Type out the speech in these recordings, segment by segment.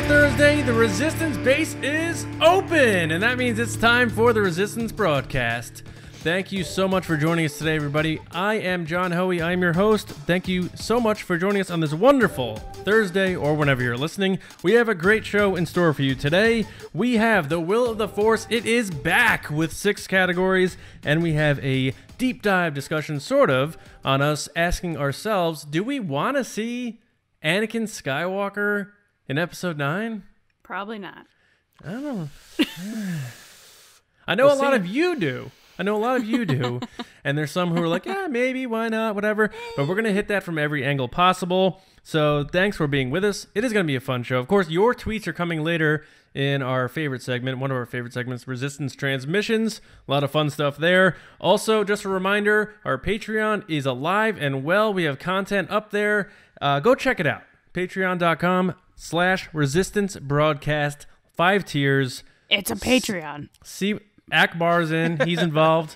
Thursday, the Resistance base is open, and that means it's time for the Resistance broadcast. Thank you so much for joining us today, everybody. I am John Hoey. I am your host. Thank you so much for joining us on this wonderful Thursday, or whenever you're listening. We have a great show in store for you today. We have The Will of the Force. It is back with 6 categories, and we have a deep dive discussion, sort of, on us asking ourselves, do we want to see Anakin Skywalker in episode 9? Probably not. I don't know. I know a lot of you do. And there's some who are like, yeah, maybe, why not, whatever. But we're going to hit that from every angle possible. So thanks for being with us. It is going to be a fun show. Of course, your tweets are coming later in our favorite segment, one of our favorite segments, Resistance Transmissions. A lot of fun stuff there. Also, just a reminder, our Patreon is alive and well. We have content up there. Go check it out. Patreon.com/Resistance Broadcast. 5 tiers. It's a Patreon. See, Akbar's in. He's involved.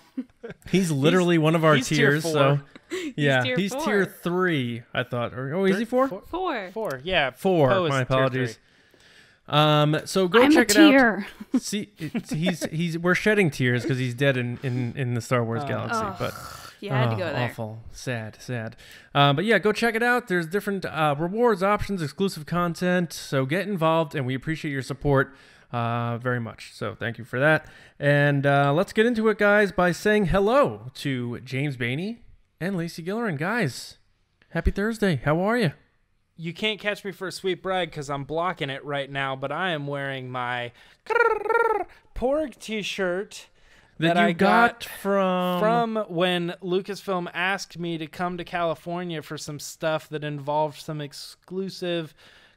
He's literally one of our tiers. So, yeah, he's tier 3. I thought. Or is he 4? 4. Yeah, 4. My apologies. So go check it out. See, we're shedding tears because he's dead in the Star Wars galaxy. But you had to go there. Awful, sad. But yeah, go check it out. There's different rewards, options, exclusive content. So get involved, and we appreciate your support very much. So thank you for that. And let's get into it, guys, by saying hello to James Bainey and Lacey Gillerin. Guys, happy Thursday. How are you? You can't catch me for a sweet brag because I'm blocking it right now, but I am wearing my Porg t-shirt that I you got from when Lucasfilm asked me to come to California for some stuff that involved some exclusive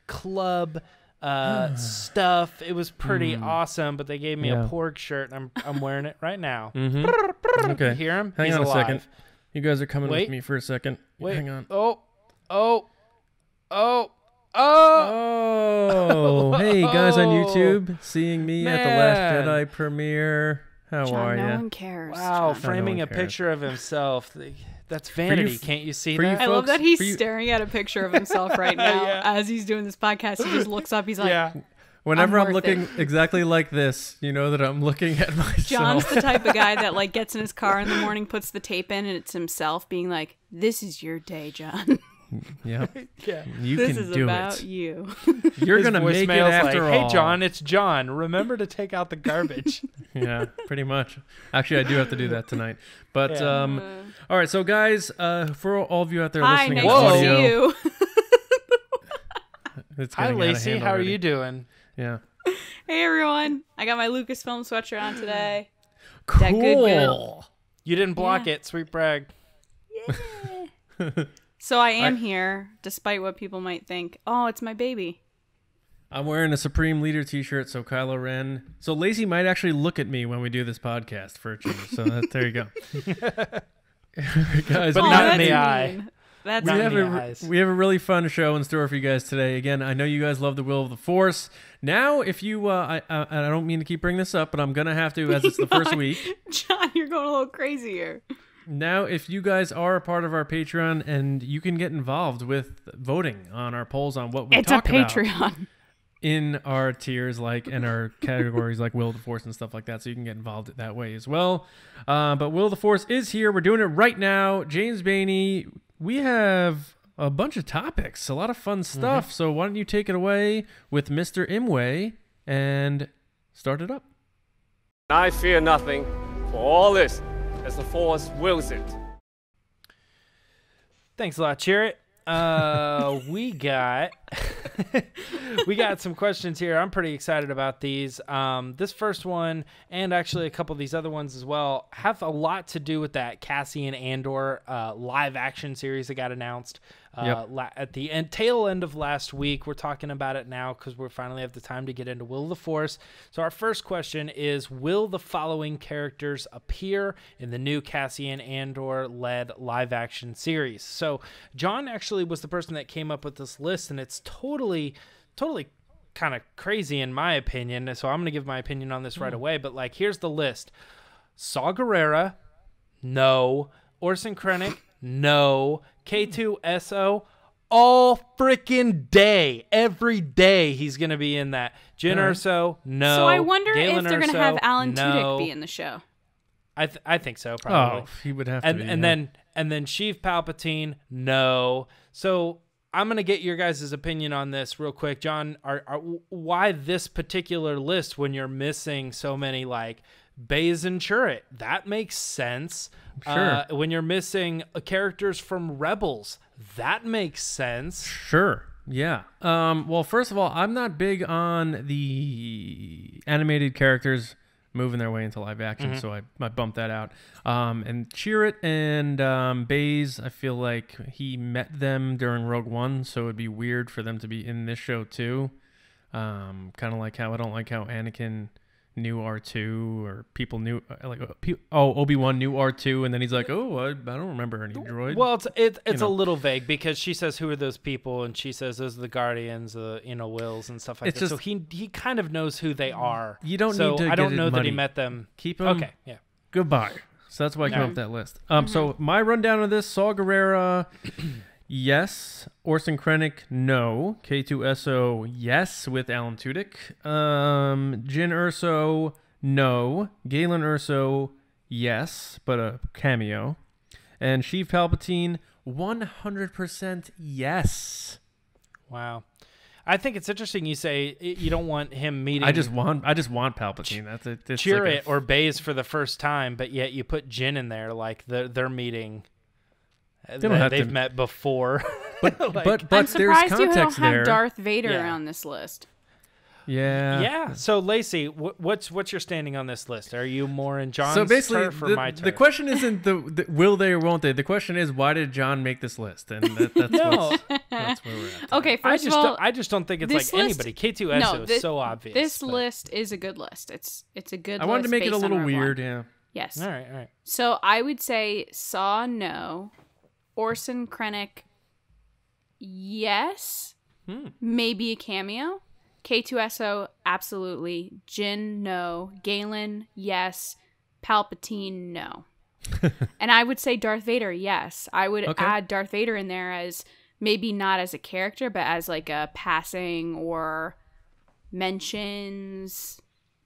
club stuff. It was pretty awesome, but they gave me a Porg shirt, and I'm wearing it right now. Okay. You hear him? Hang He's on alive. a second. You guys are coming with me for a second. Wait. Hang on. Oh. Hey, guys on YouTube, seeing me at the Last Jedi premiere. How John, are you? No one cares. Wow, John. framing a picture of himself. That's vanity. Can't you see that? I love that he's staring at a picture of himself right now as he's doing this podcast. He just looks up. He's like, Whenever I'm looking exactly like this, you know that I'm looking at myself. John's the type of guy that like gets in his car in the morning, puts the tape in, and it's himself being like, "This is your day, John." Yeah. You this can is do about it. You. You're going to make it after all. Hey, John, it's John. Remember to take out the garbage. Yeah, pretty much. Actually, I do have to do that tonight. But, all right. So, guys, for all of you out there listening nice on audio. to see you. Hi, Lacey. How are you doing? Yeah. Hey, everyone. I got my Lucasfilm sweatshirt on today. Cool. That good girl. You didn't block it. Sweet brag. Yeah. So I am here, despite what people might think. Oh, it's my baby. I'm wearing a Supreme Leader t-shirt, so Kylo Ren. So Lacey might actually look at me when we do this podcast for a change. So there you go. Guys, but not in the eye. That's not in the eyes. We have a really fun show in store for you guys today. Again, I know you guys love The Will of the Force. Now, if you, I don't mean to keep bringing this up, but I'm going to have to as it's the first week. John, you're going a little crazy here. Now, if you guys are a part of our Patreon, and you can get involved with voting on our polls on what we talk about. It's a Patreon. In our tiers, and our categories like Will of the Force and stuff like that, so you can get involved that way as well. But Will of the Force is here. We're doing it right now. James Bainey, we have a bunch of topics, a lot of fun stuff. So why don't you take it away with Mr. Imwe and start it up. I fear nothing, for all this, as the Force wills it. Thanks a lot, Chirrut. We got some questions here. I'm pretty excited about these. This first one, and actually a couple of these other ones as well, have a lot to do with that Cassian Andor live action series that got announced at the tail end of last week. We're talking about it now because we finally have the time to get into Will of the Force. So our first question is, will the following characters appear in the new Cassian Andor-led live action series? So John actually was the person that came up with this list, and it's totally kind of crazy in my opinion. So I'm going to give my opinion on this right away. But here's the list. Saw Gerrera, no. Orson Krennic, no. K2SO, all freaking day. Every day he's going to be in that. Jyn Erso, no. So I wonder Galen if they're going to Erso, have Alan no. Tudyk be in the show. I think so, probably. Oh, he would have to be. And then Sheev Palpatine, no. So I'm going to get your guys' opinion on this real quick. John, why this particular list when you're missing so many, like, Baze and Chirrut? That makes sense. Sure. When you're missing characters from Rebels, that makes sense. Sure. Yeah. Well, first of all, I'm not big on the animated characters moving their way into live action, so I bumped that out. And Chirrut and Baze, I feel like he met them during Rogue One, so it'd be weird for them to be in this show too. Kind of like how I don't like how Anakin knew R2, or people knew Obi-Wan knew R2, and then he's like, oh, I don't remember any droid. Well, it's a little vague because she says, who are those people? And she says, those are the Guardians, Wills and stuff like that. So he kind of knows who they are. You don't so need to I don't get know it that he muddy. met them. Keep them. Okay, yeah. Goodbye. So that's why I came up with that list. So my rundown of this: Saw Gerrera, yes. Orson Krennic, no. K2SO, yes, with Alan Tudyk. Jyn Erso, no. Galen Erso, yes, but a cameo. And Sheev Palpatine, 100% yes. Wow. I think it's interesting you say you don't want him meeting. I just want Palpatine. That's it. Chirrut or Baze for the first time, but yet you put Jyn in there like they're meeting. They've met before. But I'm there's surprised you don't context have there. Darth Vader on this list. Yeah. Yeah. So Lacey, what's your standing on this list? Are you more in John's So basically, turf or my turf? the question isn't the will they or won't they. The question is, why did John make this list? And that's that's where we're at. Okay, first of all, I just don't think it's like anybody. K2SO is so obvious. This list is a good list. It's a good list. I wanted to make it a based on little Rogue weird. One. Yeah. Yes. All right. So I would say Saw, no. Orson Krennic, yes. Maybe a cameo. K2SO, absolutely. Jyn, no. Galen, yes. Palpatine, no. And I would say Darth Vader, yes. I would add Darth Vader in there as maybe not as a character, but as like a passing or mentions.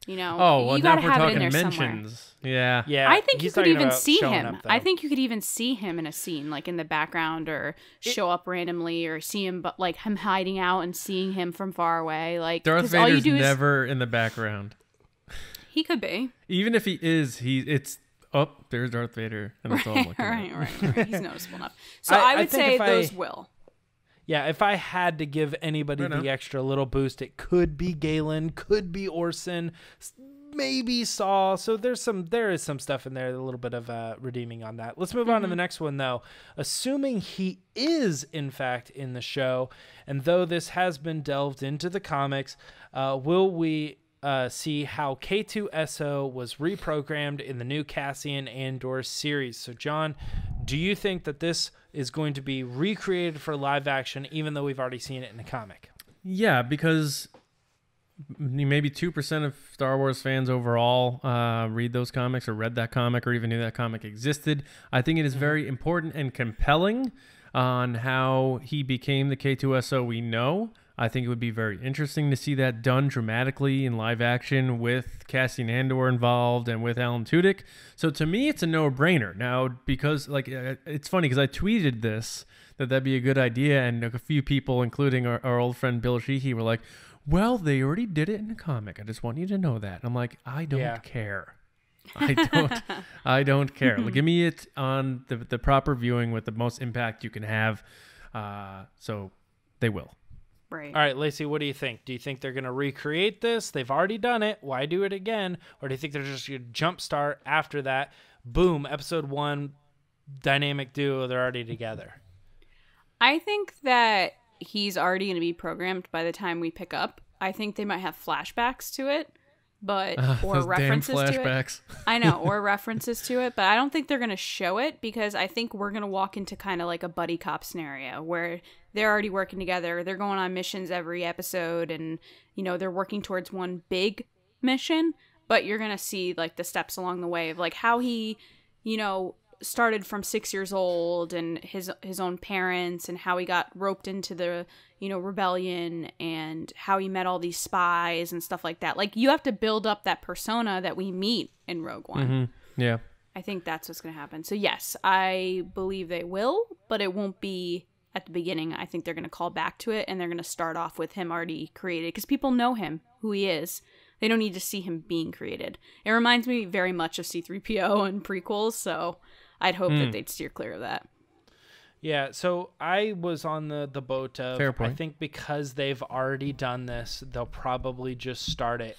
You know, Oh, well, you now gotta we're have it in talking there somewhere. mentions. Yeah. Yeah. I think you he's could talking even about see showing him. up, though. I think you could even see him in a scene, like in the background, or show up randomly, or see him, but like him hiding out and seeing him from far away. Like Darth 'cause all you Vader's do is never in the background. he could be. Even if he is, it's there's Darth Vader, and that's all. I'm looking at. Right. He's noticeable enough. So I I would think say if those will. Yeah, if I had to give anybody the extra little boost, it could be Galen, could be Orson, maybe Saw. So there is some stuff in there, a little bit of redeeming on that. Let's move on to the next one, though. Assuming he is, in fact, in the show, and though this has been delved into the comics, will we see how K2SO was reprogrammed in the new Cassian Andor series? So, John, do you think that this is going to be recreated for live action, even though we've already seen it in the comic? Yeah, because maybe 2% of Star Wars fans overall read those comics or read that comic or even knew that comic existed. I think it is very important and compelling on how he became the K2SO we know. I think it would be very interesting to see that done dramatically in live action with Cassian Andor involved and with Alan Tudyk. So to me, it's a no-brainer. Now, because it's funny because I tweeted this, that'd be a good idea, and a few people, including our old friend Bill Sheehy, were like, well, they already did it in the comic. I just want you to know that. I'm like, I don't care. I don't care. Like, give me it on the proper viewing with the most impact you can have. So they will. Right. All right, Lacey, what do you think? Do you think they're going to recreate this? They've already done it. Why do it again? Or do you think they're just going to jumpstart after that? Boom, episode 1, dynamic duo, they're already together. I think that he's already going to be programmed by the time we pick up. I think they might have flashbacks to it, but or references to it. I know, or references to it, but I don't think they're going to show it because I think we're going to walk into kind of like a buddy cop scenario where they're already working together. They're going on missions every episode, and you know they're working towards one big mission. But you're going to see like the steps along the way of like how he, you know, started from 6 years old and his own parents and how he got roped into the, rebellion and how he met all these spies and stuff like that. Like, you have to build up that persona that we meet in Rogue One. Mm-hmm. Yeah. I think that's what's going to happen. So yes, I believe they will, but it won't be at the beginning. I think they're going to call back to it, and they're going to start off with him already created, because people know him, who he is. They don't need to see him being created. It reminds me very much of C-3PO and prequels, so I'd hope that they'd steer clear of that. Yeah, so I was on the boat of, Fair point. I think because they've already done this, they'll probably just start it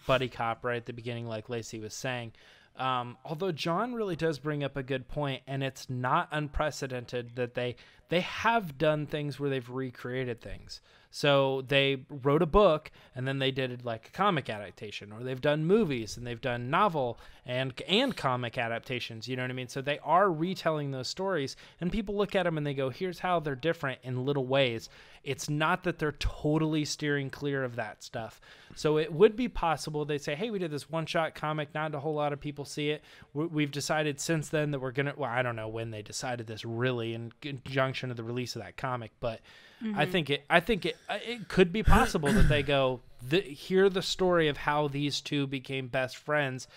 buddy cop right at the beginning, like Lacey was saying. Although John really does bring up a good point, and it's not unprecedented that they have done things where they've recreated things. So they wrote a book and then they did like a comic adaptation, or they've done movies and they've done novel and comic adaptations. You know what I mean? So they are retelling those stories, and people look at them and they go, here's how they're different in little ways. It's not that they're totally steering clear of that stuff. So it would be possible they say, hey, we did this one-shot comic, not a whole lot of people see it. We've decided since then that we're going to, well, I don't know when they decided this really in conjunction of the release of that comic, but I think it could be possible that they go, hear the story of how these two became best friends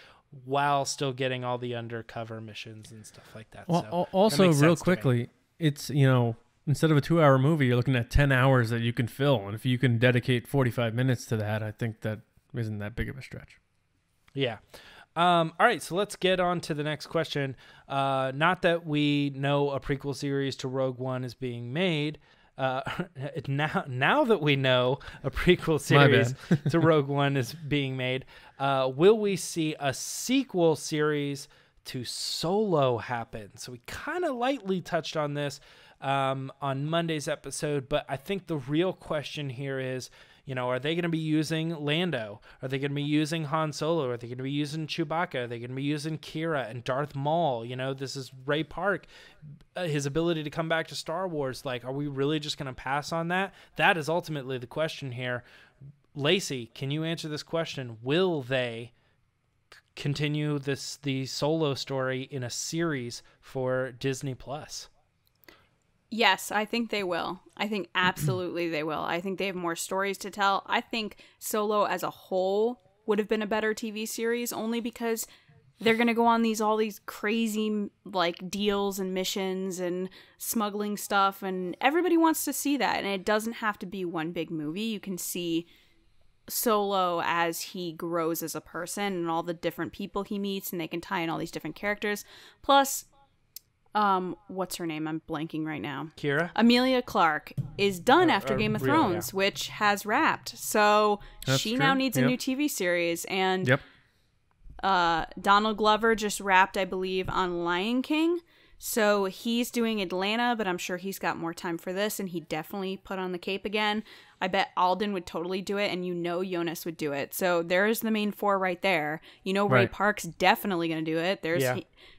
while still getting all the undercover missions and stuff like that. Well, So also, real quickly, it's, instead of a 2-hour movie, you're looking at 10 hours that you can fill. And if you can dedicate 45 minutes to that, I think that isn't that big of a stretch. Yeah. All right, so let's get on to the next question. Not that we know a prequel series to Rogue One is being made. Now that we know a prequel series to Rogue One is being made, will we see a sequel series to Solo happen? So we kind of lightly touched on this on Monday's episode, but I think the real question here is, are they going to be using Lando? Are they going to be using Han Solo? Are they going to be using Chewbacca? Are they going to be using Kira and Darth Maul? This is Ray Park, his ability to come back to Star Wars. Like, are we really just going to pass on that? That is ultimately the question here. Lacey, can you answer this question? Will they continue the Solo story in a series for Disney Plus? Yes, I think they will. I think absolutely they will. I think they have more stories to tell. I think Solo as a whole would have been a better TV series, only because they're going to go on all these crazy like deals and missions and smuggling stuff, and everybody wants to see that. And it doesn't have to be one big movie. You can see Solo as he grows as a person and all the different people he meets, and they can tie in all these different characters. Plus, what's her name? I'm blanking right now. Kira? Emilia Clarke is done after Game of Thrones, which has wrapped. So she now needs a new TV series. And Donald Glover just wrapped, I believe, on Lion King. So he's doing Atlanta, but I'm sure he's got more time for this, and he definitely put on the cape again. I bet Alden would totally do it, and Jonas would do it. So there's the main four right there. Ray Park's definitely going to do it.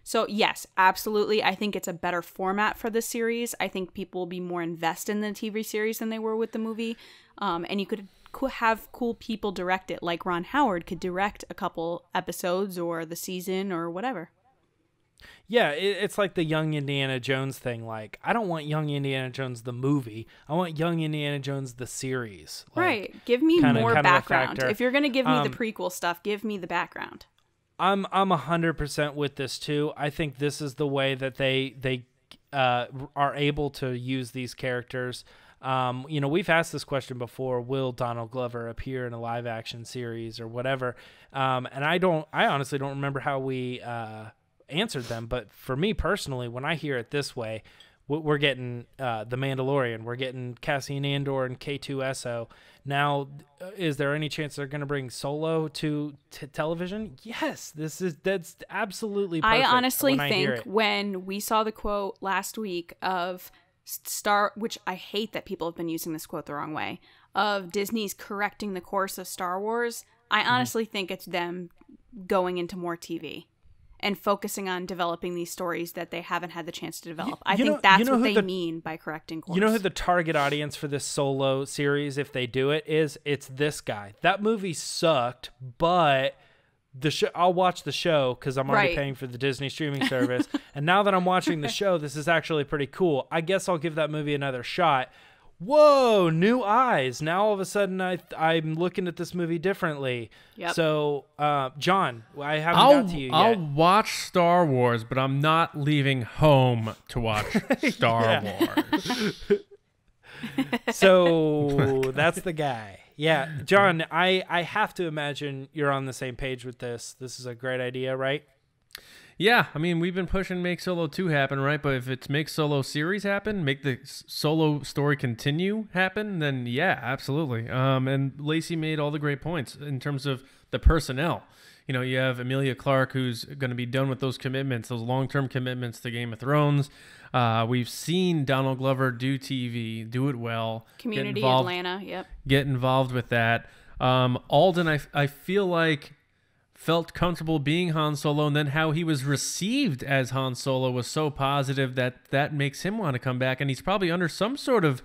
So yes, absolutely. I think it's a better format for the series. I think people will be more invested in the TV series than they were with the movie. And you could have cool people direct it, like Ron Howard could direct a couple episodes or the season or whatever. Yeah, it's like the Young Indiana Jones thing. Like, I don't want Young Indiana Jones the movie. I want Young Indiana Jones the series. Like, right. Give me more background. If you're going to give me the prequel stuff, give me the background. I'm 100% with this too. I think this is the way that they are able to use these characters. We've asked this question before: will Donald Glover appear in a live action series or whatever? And I honestly don't remember how we answered them, but for me personally, when I hear it this way, we're getting The Mandalorian, we're getting Cassian Andor and K2SO. Now, is there any chance they're going to bring Solo to television? Yes, that's absolutely perfect. I honestly think when we saw the quote last week of which I hate that people have been using this quote the wrong way, of Disney's correcting the course of Star Wars, I honestly think it's them going into more TV and focusing on developing these stories that they haven't had the chance to develop. I think that's what they mean by correcting course. You know who the target audience for this Solo series, if they do it, is? It's this guy. That movie sucked, but I'll watch the show because I'm already paying for the Disney streaming service. And now that I'm watching the show, this is actually pretty cool. I guess I'll give that movie another shot. Whoa, new eyes. Now all of a sudden I'm looking at this movie differently. Yep. So, John, I haven't got to you yet. I'll watch Star Wars, but I'm not leaving home to watch Star Wars. So that's the guy. Yeah, John, I have to imagine you're on the same page with this. This is a great idea, right? Yeah, I mean, we've been pushing Make Solo 2 happen, right? But if it's Make Solo series happen, make the Solo story continue happen, then yeah, absolutely. And Lacey made all the great points in terms of the personnel. You know, you have Emilia Clarke, who's going to be done with those commitments, those long-term commitments to Game of Thrones. We've seen Donald Glover do TV, do it well. Community Atlanta, yep. Get involved with that. Alden, I feel like, felt comfortable being Han Solo, and then how he was received as Han Solo was so positive that makes him want to come back. And he's probably under some sort of,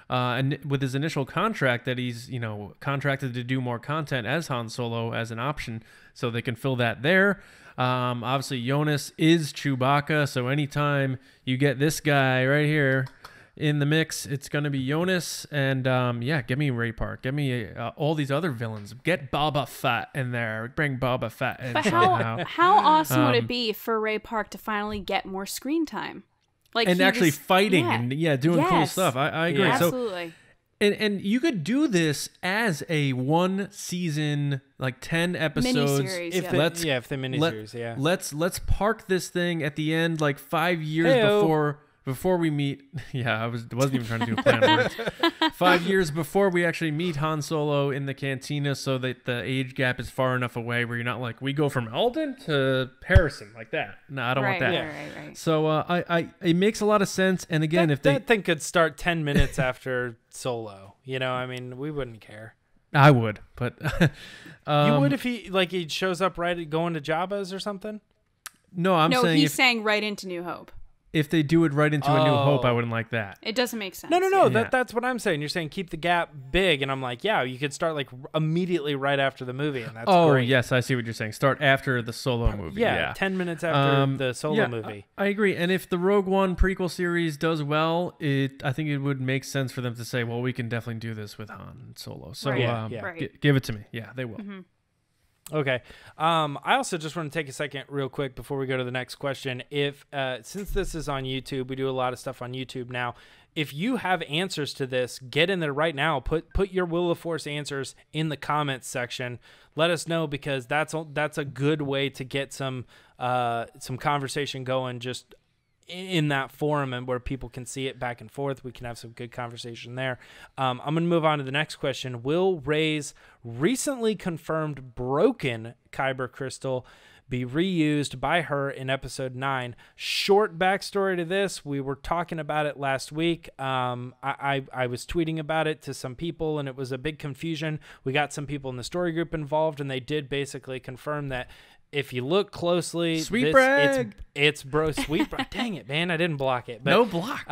with his initial contract, that he's, you know, contracted to do more content as Han Solo as an option, so they can fill that there. Obviously, Jonas is Chewbacca, so anytime you get this guy right here in the mix, it's going to be Jonas. And yeah, give me Ray Park. Give me all these other villains. Get Boba Fett in there. Bring Boba Fett in. But how awesome would it be for Ray Park to finally get more screen time? Like, and actually fighting and doing cool stuff. I agree. Yeah, absolutely. And you could do this as a 1 season, like 10 episodes. Miniseries, if the miniseries, Let's park this thing at the end, like 5 years before we meet. Yeah, I wasn't even trying to do a plan of words. 5 years before we actually meet Han Solo in the cantina, so that the age gap is far enough away where you're not like, we go from Alden to Harrison like that. No, I don't want that. Right. So it makes a lot of sense. And again, that thing could start 10 minutes after Solo, you know, I mean, we wouldn't care. I would, but you would if he shows up right going to Jabba's or something. No, he's saying right into New Hope. If they do it right into A New Hope, I wouldn't like that. It doesn't make sense. No. That's what I'm saying. You're saying keep the gap big, and I'm like, yeah, you could start like immediately right after the movie, and that's great. Oh, yes, I see what you're saying. Start after the Solo movie. Yeah, 10 minutes after the Solo movie. I agree. And if the Rogue One prequel series does well, I think it would make sense for them to say, well, we can definitely do this with Han and Solo. So give it to me. Yeah, they will. Mm-hmm. Okay. I also just want to take a second real quick before we go to the next question. If since this is on YouTube, we do a lot of stuff on YouTube now. If you have answers to this, get in there right now. Put your Will of Force answers in the comments section. Let us know, because that's a good way to get some conversation going just in that forum, and where people can see it back and forth. We can have some good conversation there. I'm going to move on to the next question. Will Rey's recently confirmed broken kyber crystal be reused by her in episode 9? Short backstory to this. We were talking about it last week. I was tweeting about it to some people, and it was a big confusion. We got some people in the story group involved, and they did basically confirm that if you look closely, Sweet brag. It's Sweet brag. Dang it, man. I didn't block it. But, no block.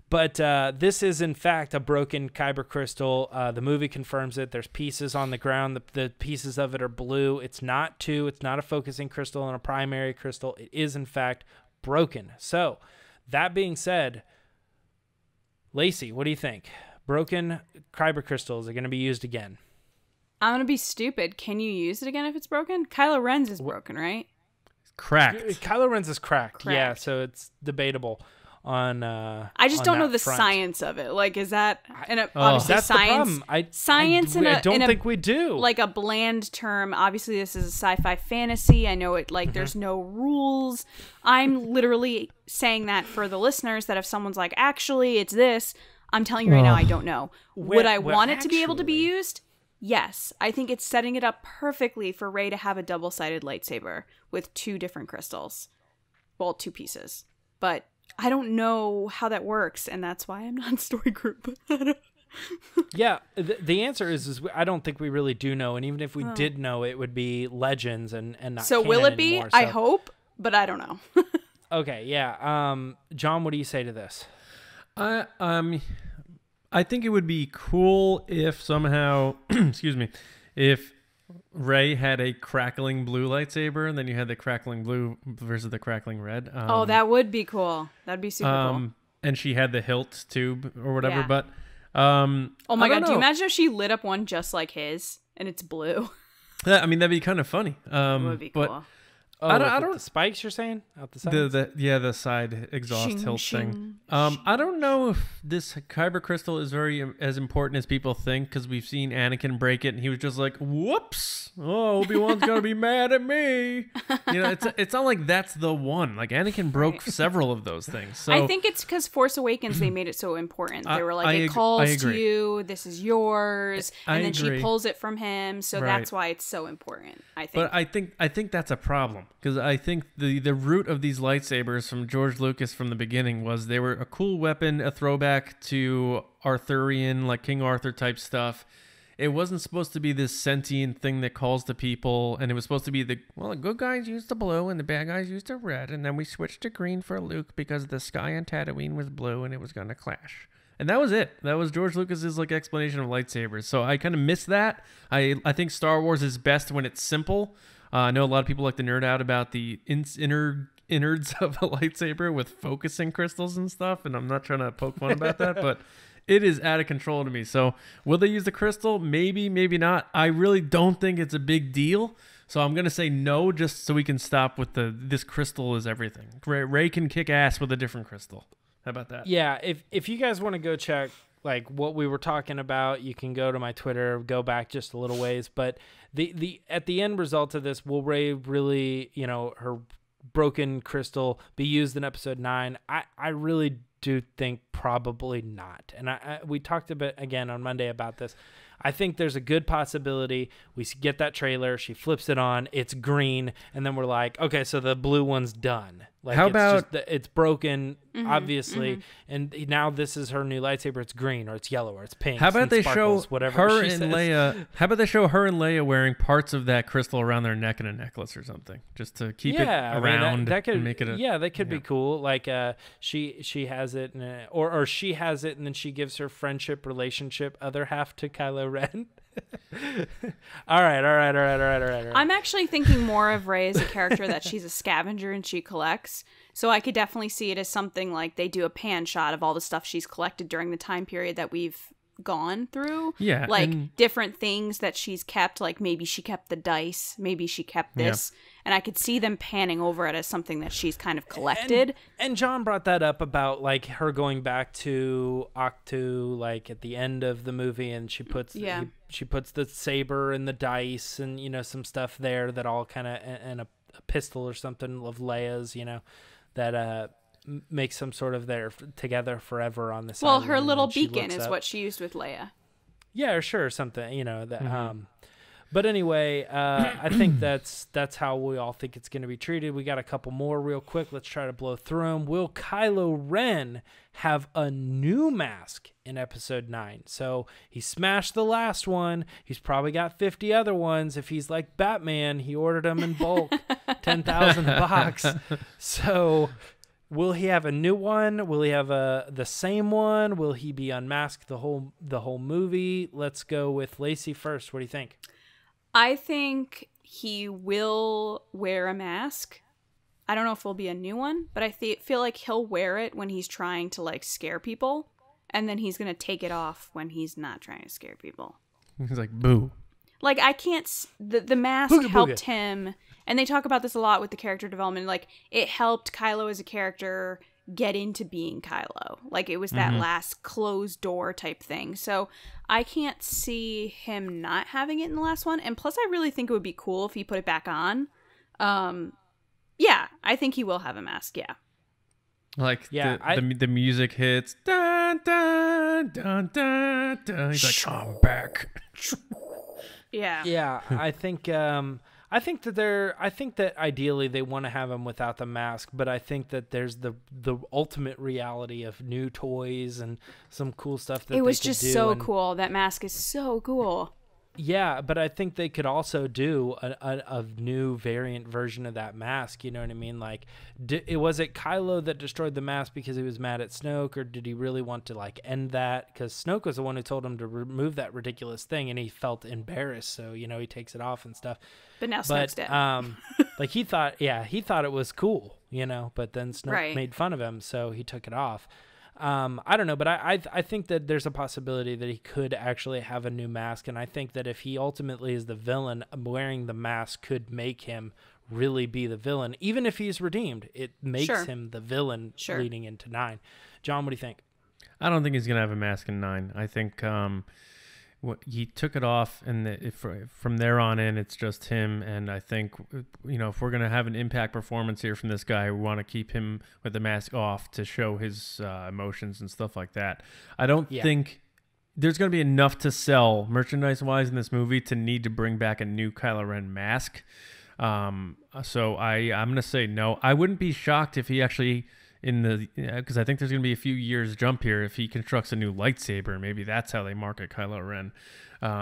But this is, in fact, a broken kyber crystal. The movie confirms it. There's pieces on the ground. The pieces of it are blue. It's not two. It's not a focusing crystal and a primary crystal. It is, in fact, broken. So, that being said, Lacey, what do you think? Broken kyber crystals are going to be used again. I'm going to be stupid. Can you use it again if it's broken? Kylo Ren's is broken, right? Cracked. Kylo Ren's is cracked. Yeah, so it's debatable on I just don't know the science of it. Like, is that obviously that's science? The problem. Science I don't think we do. Like a bland term. Obviously, this is a sci-fi fantasy. I know it. Like, there's no rules. I'm literally saying that for the listeners. That if someone's like, actually, it's this. I'm telling you right now, I don't know. Would I want it to be able to be used? Yes, I think it's setting it up perfectly for Rey to have a double-sided lightsaber with 2 different crystals. Well, 2 pieces. But I don't know how that works, and that's why I'm not in story group. Yeah, the answer is I don't think we really do know, and even if we did know, it would be legends and not so canon will it be? Anymore, so. I hope, but I don't know. Okay, yeah. John, what do you say to this? I think it would be cool if somehow, excuse me, if Rey had a crackling blue lightsaber, and then you had the crackling blue versus the crackling red. That would be cool. That'd be super cool. And she had the hilt tube or whatever. Yeah. But oh my god, do you imagine if she lit up one just like his and it's blue? Yeah, I mean, that'd be kind of funny. It would be cool. I don't the spikes you're saying out the sides? The side exhaust hilt thing. I don't know if this kyber crystal is as important as people think, because we've seen Anakin break it and he was just like, whoops, Obi-Wan's gonna be mad at me. It's not like that's the one. Like Anakin broke several of those things. So I think it's because Force Awakens they made it so important. They were like, it calls to you, this is yours, and then she pulls it from him, so that's why it's so important, I think. But I think that's a problem. Because I think the root of these lightsabers from George Lucas from the beginning was they were a cool weapon, a throwback to Arthurian, like King Arthur type stuff. It wasn't supposed to be this sentient thing that calls to people, and it was supposed to be the good guys used the blue and the bad guys used the red, and then we switched to green for Luke because the sky on Tatooine was blue and it was going to clash. And that was it. That was George Lucas's explanation of lightsabers. So I kind of miss that. I think Star Wars is best when it's simple. I know a lot of people like to nerd out about the innards of a lightsaber with focusing crystals and stuff, and I'm not trying to poke fun about that, but it is out of control to me. So will they use the crystal? Maybe, maybe not. I really don't think it's a big deal. So I'm going to say no, just so we can stop with this crystal is everything. Rey can kick ass with a different crystal. How about that? Yeah, if you guys want to go check what we were talking about, you can go to my Twitter, go back just a little ways. But the at the end result of this, will Rey really, her broken crystal be used in Episode 9? I really do think probably not. And we talked a bit again on Monday about this. I think there's a good possibility we get that trailer, she flips it on, it's green, and then we're like, okay, so the blue one's done. How about it's broken, obviously, and now this is her new lightsaber. It's green or it's yellow or it's pink. How about they show her and Leia? How about they show her and Leia wearing parts of that crystal around their neck in a necklace or something, just to keep it around? That could make it. That could be cool. Like she has it, or she has it, and then she gives her friendship relationship other half to Kylo Ren. All right. I'm actually thinking more of Rey as a character that she's a scavenger and she collects. So I could definitely see it as something like they do a pan shot of all the stuff she's collected during the time period that we've gone through. Yeah. Different things that she's kept, like maybe she kept the dice, maybe she kept this. Yeah. And I could see them panning over it as something that she's kind of collected. And John brought that up about her going back to Octu at the end of the movie, and she puts she puts the saber and the dice and some stuff there that all kind of, and a pistol or something of Leia's, that makes some sort of there together forever on the side. Well, her little beacon is what she used with Leia. Yeah, sure, something that. But anyway, I think that's how we all think it's going to be treated. We got a couple more real quick. Let's try to blow through them. Will Kylo Ren have a new mask in Episode 9? So he smashed the last one. He's probably got 50 other ones. If he's like Batman, he ordered them in bulk, 10,000 bucks. So will he have a new one? Will he have the same one? Will he be unmasked the whole movie? Let's go with Lacey first. What do you think? I think he will wear a mask. I don't know if it'll be a new one, but I feel like he'll wear it when he's trying to scare people, and then he's going to take it off when he's not trying to scare people. He's like, boo. I can't... The mask helped him, and they talk about this a lot with the character development. It helped Kylo as a character get into being Kylo. It was that last closed door type thing. So I can't see him not having it in the last one. And plus, I really think it would be cool if he put it back on. Yeah, I think he will have a mask. Yeah. The music hits. Dun, dun, dun, dun, dun. He's like, I'm back. Yeah. Yeah, I think that ideally they want to have him without the mask, but I think that there's the ultimate reality of new toys and some cool stuff that it was they could just do. So cool. That mask is so cool. Yeah, but I think they could also do a new variant version of that mask. You know what I mean? Like, was it Kylo that destroyed the mask because he was mad at Snoke, or did he really want to like end that? Because Snoke was the one who told him to remove that ridiculous thing, and he felt embarrassed, so he takes it off and stuff. But now Snoke's dead. Like he thought it was cool, but then Snoke made fun of him, so he took it off. I don't know, but I think that there's a possibility that he could actually have a new mask, and I think that if he ultimately is the villain, wearing the mask could make him really be the villain. Even if he's redeemed, it makes him the villain leading into 9. John, what do you think? I don't think he's going to have a mask in 9. I think he took it off, and from there on in, it's just him. And I think, if we're going to have an impact performance here from this guy, we want to keep him with the mask off to show his emotions and stuff like that. I don't think there's going to be enough to sell merchandise-wise in this movie to need to bring back a new Kylo Ren mask. So I'm going to say no. I wouldn't be shocked if he actually... because I think there's going to be a few years jump here if he constructs a new lightsaber. Maybe that's how they market Kylo Ren.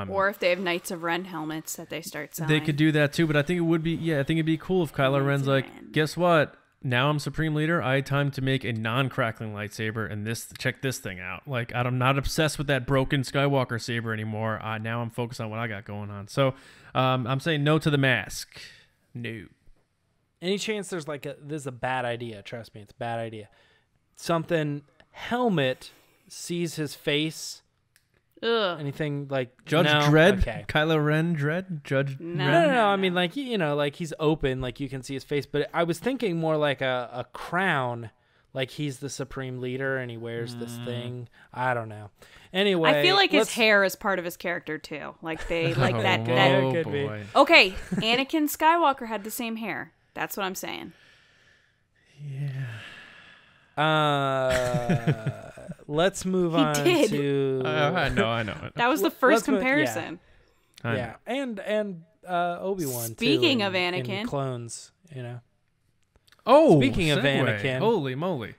Or if they have Knights of Ren helmets that they start selling. They could do that too, but I think it would be, I think it'd be cool if Kylo Ren's like, guess what? Now I'm Supreme Leader. I had time to make a non-crackling lightsaber, and check this thing out. Like, I'm not obsessed with that broken Skywalker saber anymore. Now I'm focused on what I got going on. So I'm saying no to the mask. No. Any chance there's this is a bad idea? Trust me, it's a bad idea. Something helmet sees his face. Ugh. Anything like Judge Dredd? Okay. Kylo Ren Dredd? Judge? No. I mean, like he's open, like you can see his face. But I was thinking more like a crown, like he's the Supreme Leader and he wears this thing. I don't know. Anyway, I feel like his hair is part of his character too. Like they like that. Could be. Okay, Anakin Skywalker had the same hair. That's what I'm saying. Yeah. Let's move on to. I know. That was the first comparison. Yeah. And Obi-Wan. Speaking too, of Anakin, in clones, Oh, speaking of Anakin, holy moly!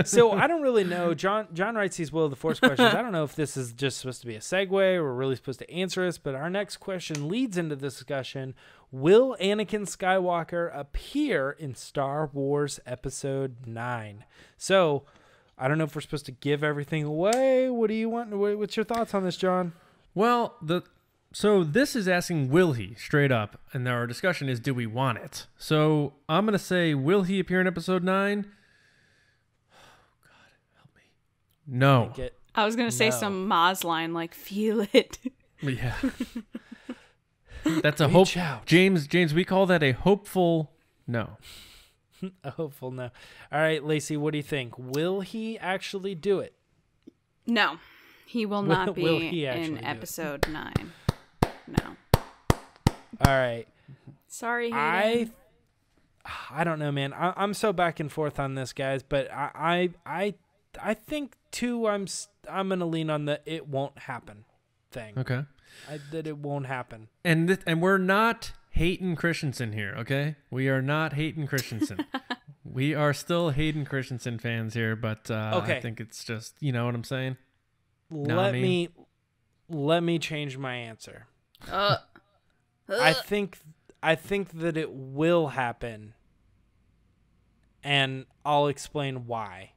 So I don't really know. John writes these Will of the Force questions. I don't know if this is just supposed to be a segue or we're really supposed to answer this, but our next question leads into this discussion. Will Anakin Skywalker appear in Star Wars Episode 9? So I don't know if we're supposed to give everything away. What do you want? What's your thoughts on this, John? Well, so this is asking, will he, straight up, and our discussion is, do we want it? So I'm going to say, will he appear in Episode 9? No. I was going to say some Maz line like, feel it. Yeah. That's a hope. James, we call that a hopeful no. A hopeful no. All right, Lacey, what do you think? Will he actually do it? No. He will not be in Episode 9. No. All right. Sorry, Hayden. I don't know, man. I'm so back and forth on this, guys, but I think too. I'm gonna lean on the it won't happen thing. Okay. That it won't happen. And we're not Hayden Christensen here, okay? We are not Hayden Christensen. We are still Hayden Christensen fans here, but okay. I think it's just, you know what I'm saying? Let me change my answer. I think that it will happen, and I'll explain why.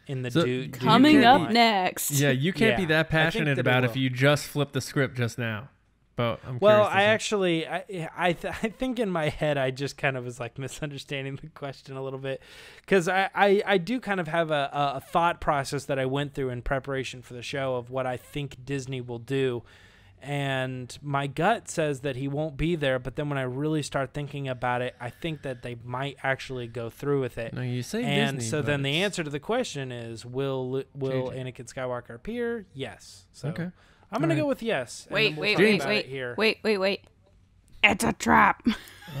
In the coming up next. Yeah, you can't be that passionate about it if you just flipped the script just now. But I think in my head I just kind of was like misunderstanding the question a little bit, because I do kind of have a thought process that I went through in preparation for the show of what I think Disney will do. And my gut says that he won't be there, but then when I really start thinking about it, I think that they might actually go through with it. No, you say and Disney, so then the answer to the question is, will Anakin Skywalker appear? Yes. So okay. I'm going to go with yes. Wait. It's a trap.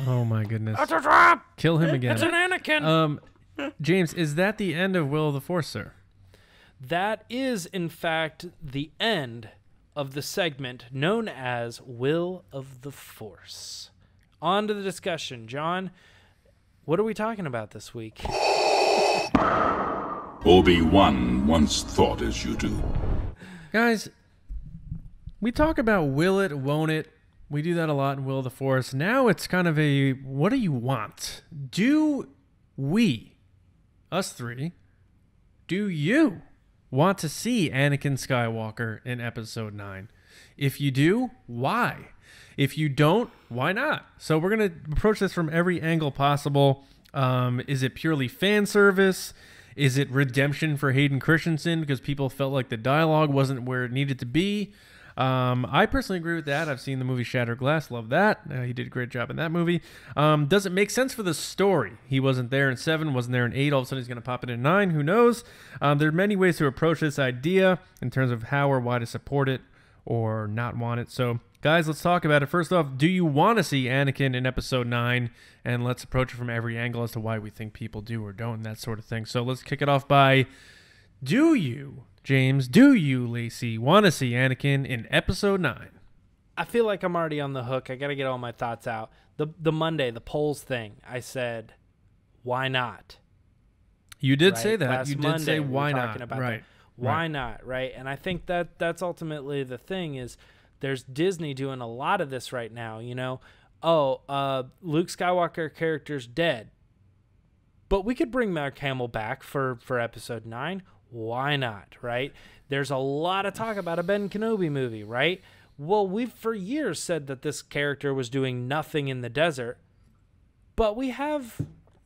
Oh my goodness. It's a trap. Kill him again. It's an Anakin. James, is that the end of Will of the Force, sir? That is, in fact, the end of the segment known as Will of the Force. On to the discussion. John, what are we talking about this week? Obi-Wan once thought as you do. Guys, we talk about will it, won't it. We do that a lot in Will of the Force. Now it's kind of a, what do you want? Do we, us three, do you want to see Anakin Skywalker in Episode 9? If you do, why? If you don't, why not? So we're going to approach this from every angle possible. Is it purely fan service? Is it redemption for Hayden Christensen because people felt like the dialogue wasn't where it needed to be? I personally agree with that. I've seen the movie Shattered Glass. Love that. He did a great job in that movie. Does it make sense for the story? He wasn't there in 7, wasn't there in 8. All of a sudden he's going to pop it in 9. Who knows? There are many ways to approach this idea in terms of how or why to support it or not want it. So, guys, let's talk about it. First off, do you want to see Anakin in Episode 9? And let's approach it from every angle as to why we think people do or don't and that sort of thing. So let's kick it off by, do you, James, do you, Lacey, want to see Anakin in Episode 9? I feel like I'm already on the hook. I got to get all my thoughts out. The Monday, the polls thing, I said, why not? You did say that. Last you did Monday, say why not. Right. Why not, right? And I think that's ultimately the thing is there's Disney doing a lot of this right now, you know. Luke Skywalker character's dead. But we could bring Mark Hamill back for Episode 9. Why not, right? There's a lot of talk about a Ben Kenobi movie, right? Well, we've for years said that this character was doing nothing in the desert. But we have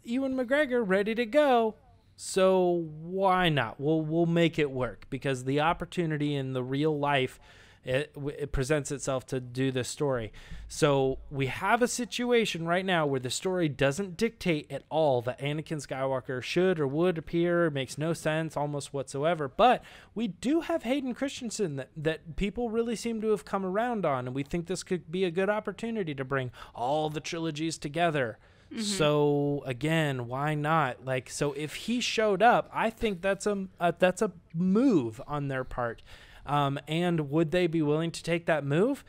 Ewan McGregor ready to go. So why not? We'll make it work because the opportunity in the real life it presents itself to do this story. So we have a situation right now where the story doesn't dictate at all that Anakin Skywalker should or would appear. It makes no sense almost whatsoever. But we do have Hayden Christensen that people really seem to have come around on, and we think this could be a good opportunity to bring all the trilogies together. Mm-hmm. So again, why not? Like, so if he showed up, I think that's a move on their part. And would they be willing to take that move?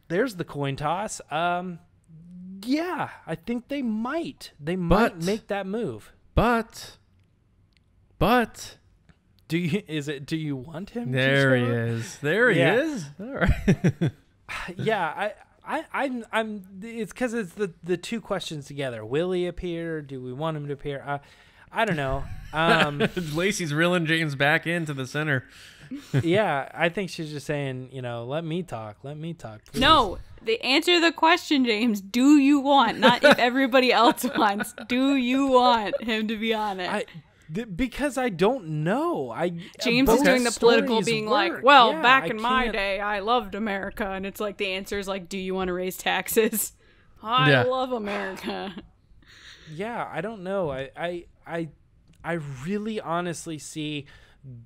There's the coin toss. Yeah, I think they might. They might make that move. But do you want him? There he is. There he is. All right. Yeah, I'm it's because it's the two questions together. Will he appear? Do we want him to appear? I don't know. Lacey's reeling James back into the center. Yeah, I think she's just saying, let me talk, please. No, answer the question, James. Do you want? Not if everybody else wants. Do you want him to be on it? Because I don't know. James is doing the political being like, well, back in my day, I loved America. And it's like the answer is like, do you want to raise taxes? I love America. Yeah, I don't know. I really honestly see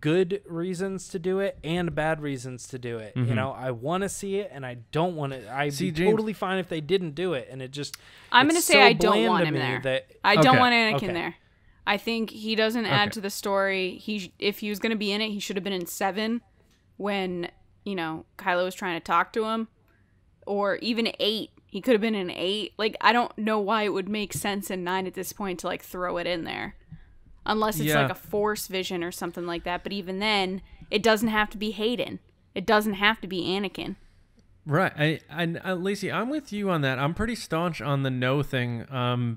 good reasons to do it and bad reasons to do it. Mm-hmm. I want to see it and I don't want it. I'd be totally fine if they didn't do it. And it just, I'm going to say I don't want him there. I don't want Anakin there. I think he doesn't add to the story. If he was going to be in it, he should have been in 7 when, Kylo was trying to talk to him, or even 8. He could have been in 8. Like, I don't know why it would make sense in 9 at this point to, like, throw it in there. Unless it's like a Force vision or something like that. But even then, it doesn't have to be Hayden. It doesn't have to be Anakin. Right. Lacey, I'm with you on that. I'm pretty staunch on the no thing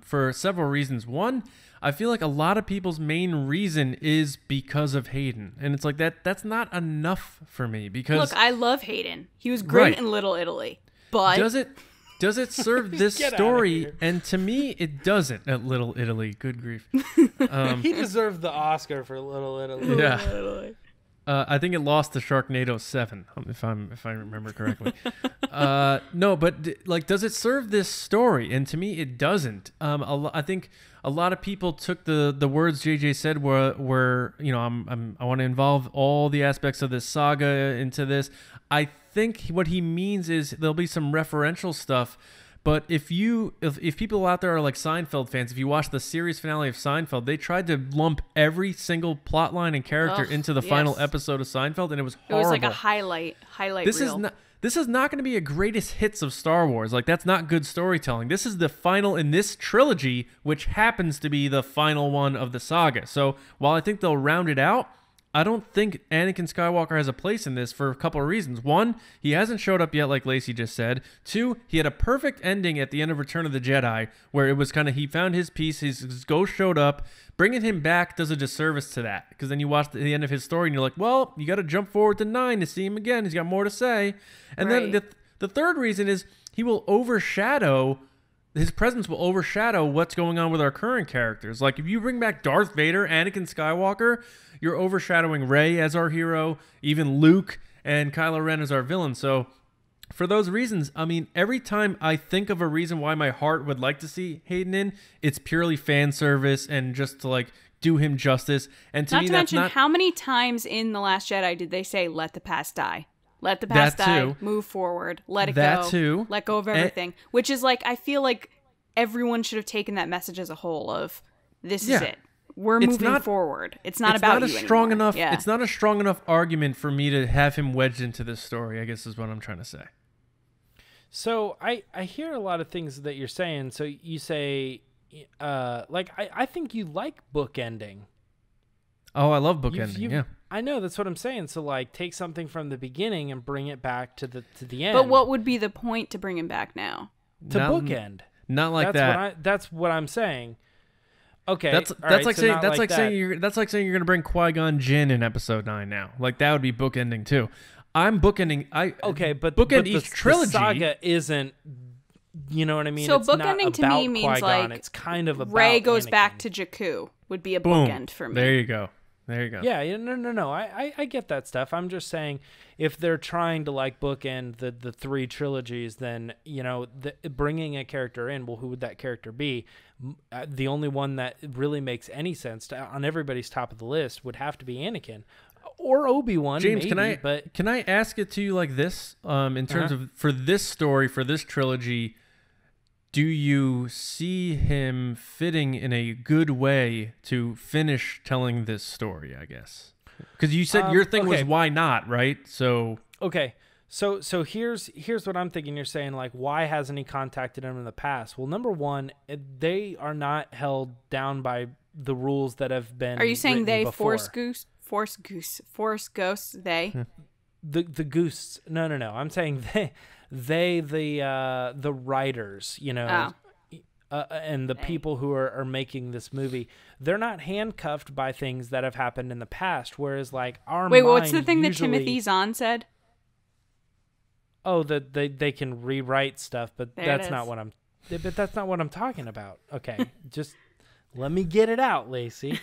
for several reasons. One, I feel like a lot of people's main reason is because of Hayden. And it's like that's not enough for me because... Look, I love Hayden. He was great in Little Italy. But... Does it serve this story? And to me, it doesn't at Little Italy. Good grief. He deserved the Oscar for Little Italy. Yeah. I think it lost to Sharknado 7, if I remember correctly. No, but does it serve this story? And to me, it doesn't. I think a lot of people took the words JJ said were I want to involve all the aspects of this saga into this. I think what he means is there'll be some referential stuff. But if people out there are like Seinfeld fans, if you watch the series finale of Seinfeld, they tried to lump every single plot line and character into the final episode of Seinfeld, and it was horrible. It was like a highlight reel. This is not going to be a greatest hits of Star Wars. Like, that's not good storytelling. This is the final in this trilogy, which happens to be the final one of the saga. So while I think they'll round it out, I don't think Anakin Skywalker has a place in this for a couple of reasons. One, he hasn't showed up yet, like Lacey just said. Two, he had a perfect ending at the end of Return of the Jedi, where it was kind of he found his piece, his ghost showed up. Bringing him back does a disservice to that, because then you watch the end of his story and you're like, well, you got to jump forward to 9 to see him again. He's got more to say. And then the third reason is he will overshadow. His presence will overshadow what's going on with our current characters. Like, if you bring back Darth Vader, Anakin Skywalker, you're overshadowing Rey as our hero, even Luke and Kylo Ren as our villain. So, for those reasons, I mean, every time I think of a reason why my heart would like to see Hayden in, it's purely fan service and just to, like, do him justice. And to me, that's not... how many times in The Last Jedi did they say, let the past die? Let the past die, move forward, let it go, let go of everything. Which is like, I feel like everyone should have taken that message as a whole of, this is it. We're moving forward. It's not about you anymore. It's not a strong enough argument for me to have him wedged into this story, I guess is what I'm trying to say. So I hear a lot of things that you're saying. So you say, I think you like bookending. Oh, I love bookending, yeah. I know, that's what I'm saying. So, like, take something from the beginning and bring it back to the end. But what would be the point to bring him back now? Bookend. Not like that. That's what I'm saying. Okay, that's like saying you're going to bring Qui-Gon Jinn in Episode 9 now. Like, that would be bookending too. I'm bookending. Bookend each trilogy. The saga isn't. You know what I mean? So it's bookending to me means Qui-Gon. like it's kind of about Rey goes Anakin. back to Jakku would be a Boom. bookend for me. There you go. Yeah, no. I get that stuff. I'm just saying, if they're trying to like bookend the 3 trilogies, then, you know, bringing a character in, well, who would that character be? The only one that really makes any sense on everybody's top of the list would have to be Anakin or Obi-Wan. James, maybe, can I ask it to you like this? In terms of, for this story, for this trilogy, do you see him fitting in a good way to finish telling this story, I guess? Because you said your thing was why not, right? So okay. So here's what I'm thinking. You're saying, like, why hasn't he contacted him in the past? Well, number one, they are not held down by the rules that have been. Are you saying they before. Force ghosts? They the goose? No. I'm saying the writers, you know, and the people who are making this movie, they're not handcuffed by things that have happened in the past. Whereas, like, our what's the thing that Timothy Zahn said? Oh, that they can rewrite stuff, but that's not what I'm talking about. Okay, just let me get it out, Lacey.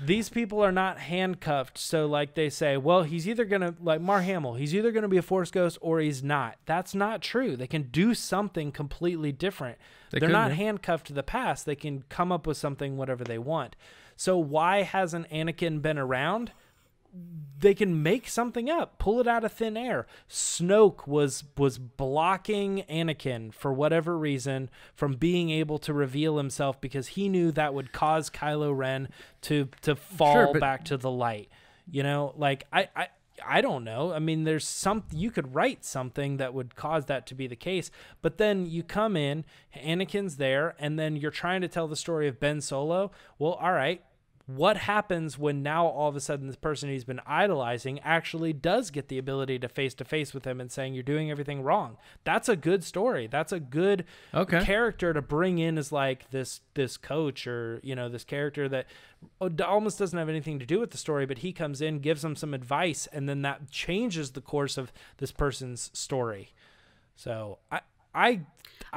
These people are not handcuffed, so like they say, well, he's either gonna, like Mark Hamill, he's either gonna be a Force ghost or he's not. That's not true. They can do something completely different. They're not handcuffed to the past. They can come up with something whatever they want. So why hasn't Anakin been around? They can make something up, pull it out of thin air. Snoke was blocking Anakin for whatever reason from being able to reveal himself because he knew that would cause Kylo Ren to fall back to the light. You know, like I don't know. I mean, you could write something that would cause that to be the case, but then you come in, Anakin's there, and then you're trying to tell the story of Ben Solo. Well, all right. What happens when now all of a sudden this person he's been idolizing actually does get the ability to face with him and saying, you're doing everything wrong? That's a good story. That's a good character to bring in as like this coach, or, you know, this character that almost doesn't have anything to do with the story, but he comes in, gives them some advice, and then that changes the course of this person's story. So I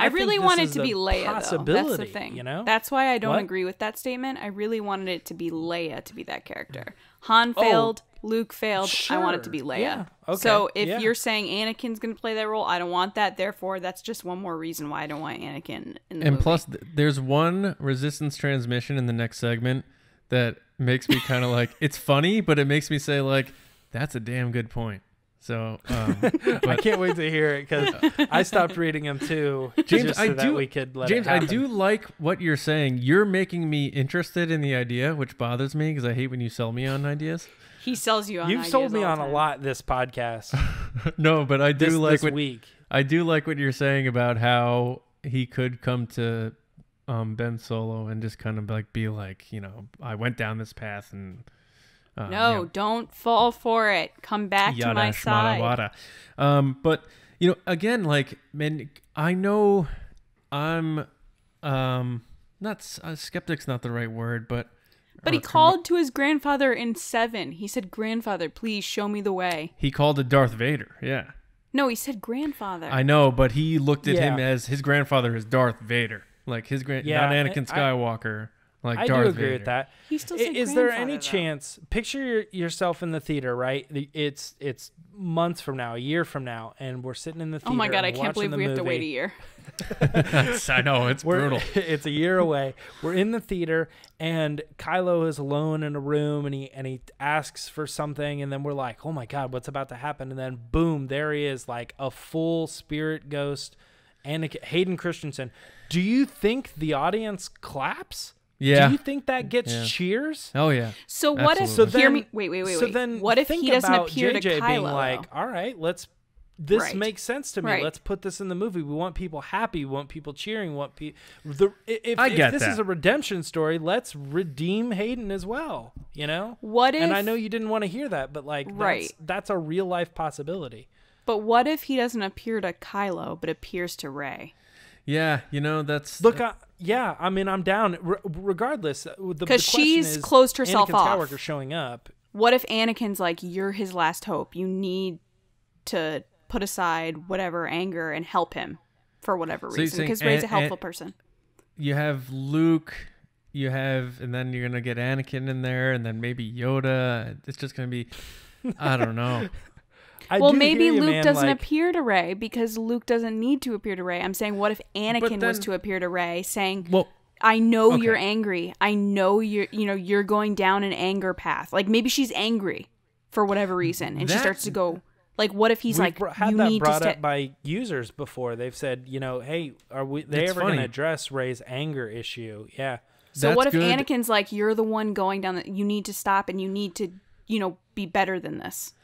really want it to be Leia, though. That's the thing. You know? That's why I don't agree with that statement. I really wanted it to be Leia to be that character. Han failed. Luke failed. Sure. I want it to be Leia. Yeah. Okay. So if you're saying Anakin's going to play that role, I don't want that. Therefore, that's just one more reason why I don't want Anakin in the movie. And plus, there's one Resistance transmission in the next segment that makes me kind of like, it's funny, but it makes me say, like, that's a damn good point. So I can't wait to hear it, because I stopped reading them too, James. James, I do like what you're saying. You're making me interested in the idea, which bothers me because I hate when you sell me on ideas. He sells you on. You've sold me on a lot this podcast. No, but I do this week. I do like what you're saying about how he could come to Ben Solo and just kind of like be like, you know, I went down this path and No, don't fall for it. Come back to my side. Wada. But again, like, man, I know I'm not skeptic's not the right word, but he called to his grandfather in 7. He said, "Grandfather, please show me the way." He called to Darth Vader. Yeah. No, he said grandfather. I know, but he looked at him as his grandfather is Darth Vader, like his not Anakin Skywalker. Like I Darth do agree Vader. with that. He still said Is there any though. chance? Picture yourself in the theater, right? It's months from now, a year from now, and we're sitting in the theater. Oh my god, I and can't believe watching we the have to movie. wait a year. I know, it's brutal. It's a year away. We're in the theater, and Kylo is alone in a room, and he asks for something, and then we're like, oh my god, what's about to happen? And then boom, there he is, like a full spirit ghost, Hayden Christensen. Do you think the audience claps? Yeah. Do you think that gets cheers? Oh yeah. So what if? Absolutely. Hear me. Wait. So then, what if think he doesn't about appear JJ to Kylo? being like, all right, this Right. makes sense to me. Right. Let's put this in the movie. We want people happy. We want people cheering. If this is a redemption story, let's redeem Hayden as well. What if? And I know you didn't want to hear that, but Right. that's a real life possibility. But what if he doesn't appear to Kylo, but appears to Rey? Yeah, that's... Look, I mean, I'm down. Regardless, because she's closed herself Anakin off. Skywalker showing up. What if Anakin's like, you're his last hope. You need to put aside whatever anger and help him for whatever reason. Because Rey's a helpful person. You have Luke, and then you're going to get Anakin in there, and then maybe Yoda. It's just going to be, I don't know. Well, maybe Luke doesn't appear to Rey because Luke doesn't need to appear to Rey. I'm saying, what if Anakin was to appear to Rey, saying, well, I know you're angry. I know you're going down an anger path. Like maybe she's angry for whatever reason, and she starts to go. Like, what if he's like, had you that need brought to up by users before? They've said, hey, are they ever going to address Rey's anger issue? Yeah. So what if Anakin's like, you're the one going down you need to stop and you need to, be better than this?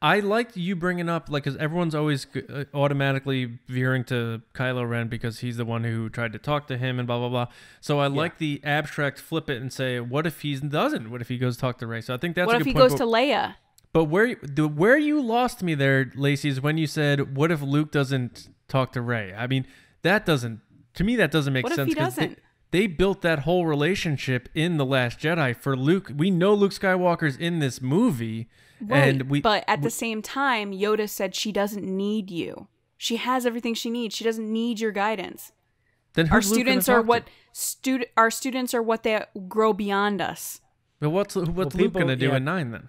I liked you bringing up, like, because everyone's always automatically veering to Kylo Ren because he's the one who tried to talk to him and blah, blah, blah. So I like the abstract flip it and say, what if he doesn't? What if he goes talk to Rey? So I think that's a good point. What if he goes to Leia? But where you lost me there, Lacey, is when you said, what if Luke doesn't talk to Rey? I mean, that doesn't make sense. What if he doesn't? They built that whole relationship in The Last Jedi for Luke. We know Luke Skywalker's in this movie. Right, but at the same time, Yoda said she doesn't need you. She has everything she needs. She doesn't need your guidance. Then our students are what our students are what they grow beyond us. But what's Luke going to do in 9 then?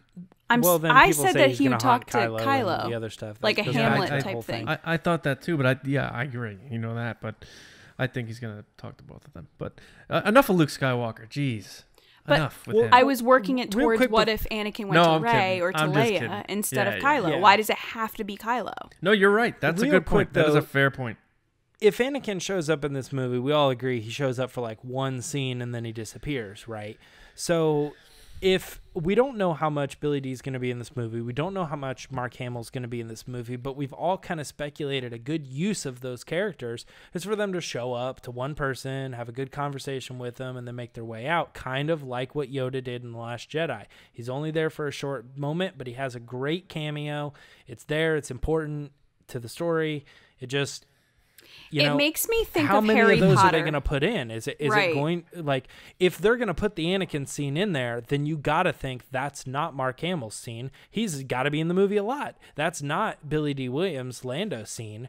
I said that he would talk to Kylo, and the other stuff, like a Hamlet type thing. I thought that too, but I agree. You know that, but I think he's going to talk to both of them. But enough of Luke Skywalker. Jeez. But enough with him. I was working it towards what if Anakin went to Rey or to Leia instead of Kylo? Yeah. Why does it have to be Kylo? No, you're right. That's a good point. That is a fair point. If Anakin shows up in this movie, we all agree he shows up for like one scene and then he disappears, right? So if we don't know how much Billy Dee is going to be in this movie, we don't know how much Mark Hamill's going to be in this movie, but we've all kind of speculated a good use of those characters is for them to show up to one person, have a good conversation with them, and then make their way out, kind of like what Yoda did in The Last Jedi. He's only there for a short moment, but he has a great cameo. It's there. It's important to the story. It just... it makes me think how of many Harry of those Potter. are they going to put in? Is it going, like, if they're going to put the Anakin scene in there, then you got to think that's not Mark Hamill's scene. He's got to be in the movie a lot. That's not Billy Dee Williams' Lando scene.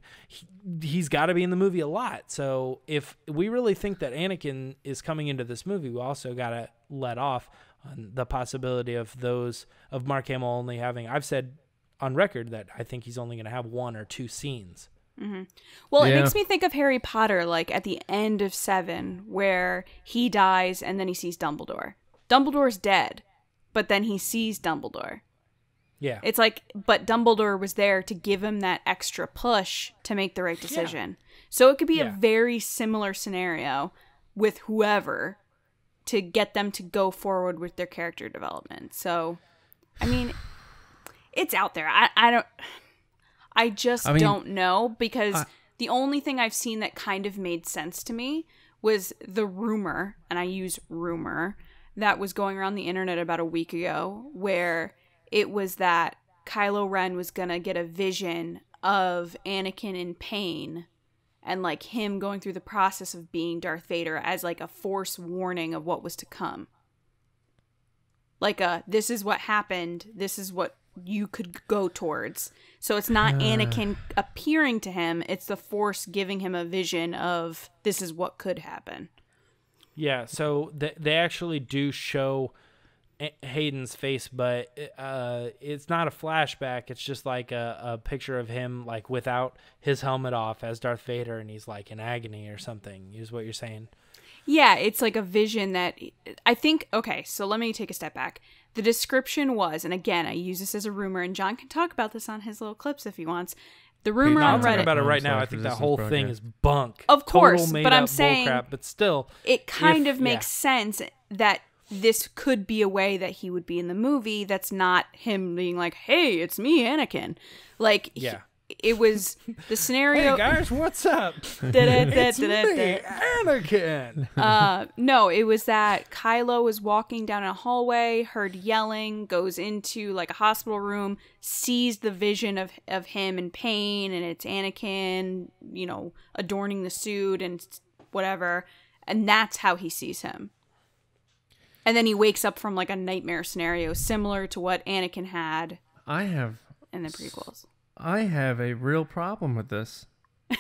He's got to be in the movie a lot. So if we really think that Anakin is coming into this movie, we also got to let off on the possibility of Mark Hamill only having, I've said on record that I think he's only going to have 1 or 2 scenes. Mm-hmm. Well, it makes me think of Harry Potter, like at the end of 7, where he dies and then he sees Dumbledore. Dumbledore's dead, but then he sees Dumbledore. Yeah. It's like, but Dumbledore was there to give him that extra push to make the right decision. Yeah. So it could be a very similar scenario with whoever to get them to go forward with their character development. So, I mean, it's out there. I don't know, because the only thing I've seen that kind of made sense to me was the rumor, and I use rumor, that was going around the internet about a week ago, where it was that Kylo Ren was gonna get a vision of Anakin in pain and like him going through the process of being Darth Vader as like a Force warning of what was to come. Like this is what happened, this is what you could go towards. So it's not Anakin appearing to him, it's the Force giving him a vision of this is what could happen. Yeah, so they actually do show Hayden's face, but it's not a flashback. It's just like a picture of him like without his helmet off as Darth Vader, and he's like in agony or something, is what you're saying. Yeah, it's like a vision that I think, okay, so let me take a step back. The description was, and again, I use this as a rumor, and John can talk about this on his little clips if he wants. The rumor on Reddit. I'll talk about it right now. I think that whole thing is bunk. Of course, but I'm saying bullcrap, but still, it kind of makes sense that this could be a way that he would be in the movie that's not him being like, hey, it's me, Anakin. Like, it was the scenario. Hey guys, what's up? It's me, Anakin. No, it was that Kylo was walking down a hallway, heard yelling, goes into like a hospital room, sees the vision of him in pain, and it's Anakin, you know, adorning the suit and whatever, and that's how he sees him. And then he wakes up from like a nightmare scenario similar to what Anakin had in the prequels. I have a real problem with this. But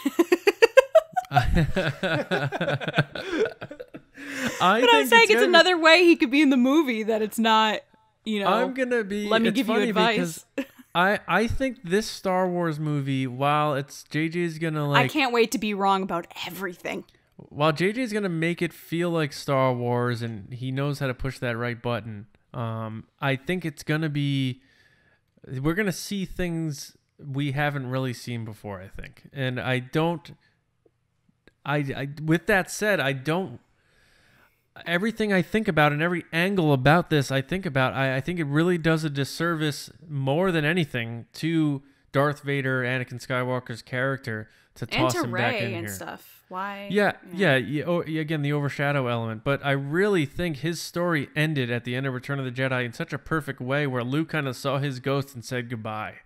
I'm saying it's another way he could be in the movie that it's not, you know. I'm going to be. Let me give you advice. I think this Star Wars movie, while it's JJ's going to like. I can't wait to be wrong about everything. While JJ's going to make it feel like Star Wars and he knows how to push that right button, I think it's going to be. We're going to see things we haven't really seen before, I think. And I don't, with that said, I don't, everything I think about and every angle about this I think about, I think it really does a disservice more than anything to Darth Vader, Anakin Skywalker's character, to toss him back in here. And stuff. Why? Yeah. Again, the overshadow element. But I really think his story ended at the end of Return of the Jedi in such a perfect way where Luke kind of saw his ghost and said goodbye.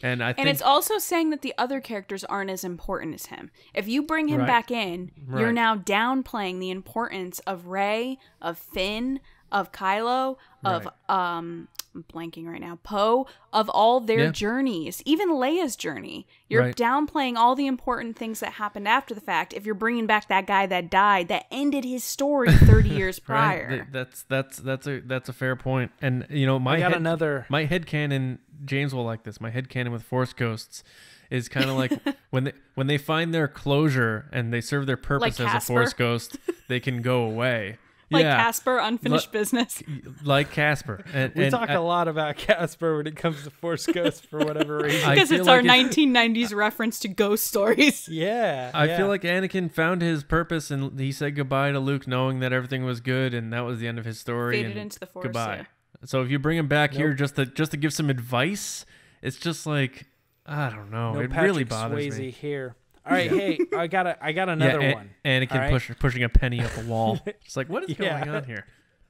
And I think it's also saying that the other characters aren't as important as him. If you bring him back in, you're now downplaying the importance of Rey, of Finn, of Kylo, of I'm blanking right now, Poe, of all their journeys, even Leia's journey. You're downplaying all the important things that happened after the fact if you're bringing back that guy that died, that ended his story 30 years prior. That's a fair point. And you know, my headcanon, James will like this. My headcanon with Force Ghosts is kind of like when they find their closure and they serve their purpose like as a Force Ghost, they can go away. Like Casper, unfinished business. Like Casper. We talk a lot about Casper when it comes to Force Ghosts for whatever reason. Because it's our 1990s reference to ghost stories. I feel like Anakin found his purpose and he said goodbye to Luke knowing that everything was good and that was the end of his story. Faded into the Force. Goodbye. Yeah. So if you bring him back here just to give some advice, it's just like, I don't know. It really bothers me. Here. All right, hey, I got another one. Anakin pushing a penny up a wall. It's like, what is going on here?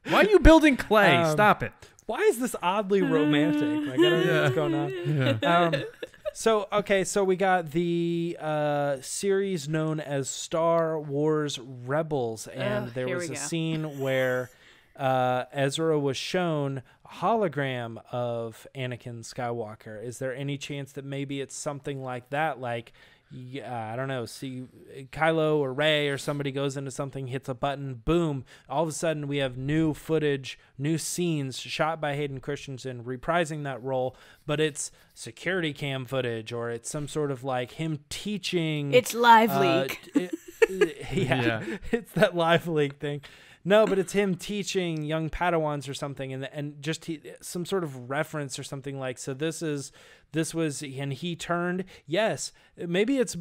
Why are you building clay? Stop it. Why is this oddly romantic? Like, I don't know what's going on. Yeah. So we got the series known as Star Wars Rebels, and there was a scene where Ezra was shown a hologram of Anakin Skywalker. Is there any chance that maybe it's something like that? Like, I don't know, see Kylo or Rey or somebody goes into something, hits a button, boom, all of a sudden we have new footage, new scenes shot by Hayden Christensen reprising that role, but it's security cam footage or it's some sort of like him teaching. It's live leak. It's that live leak thing. No, but it's him teaching young Padawans or something, and just some sort of reference or something like. So this was, and he turned. Yes, maybe it's.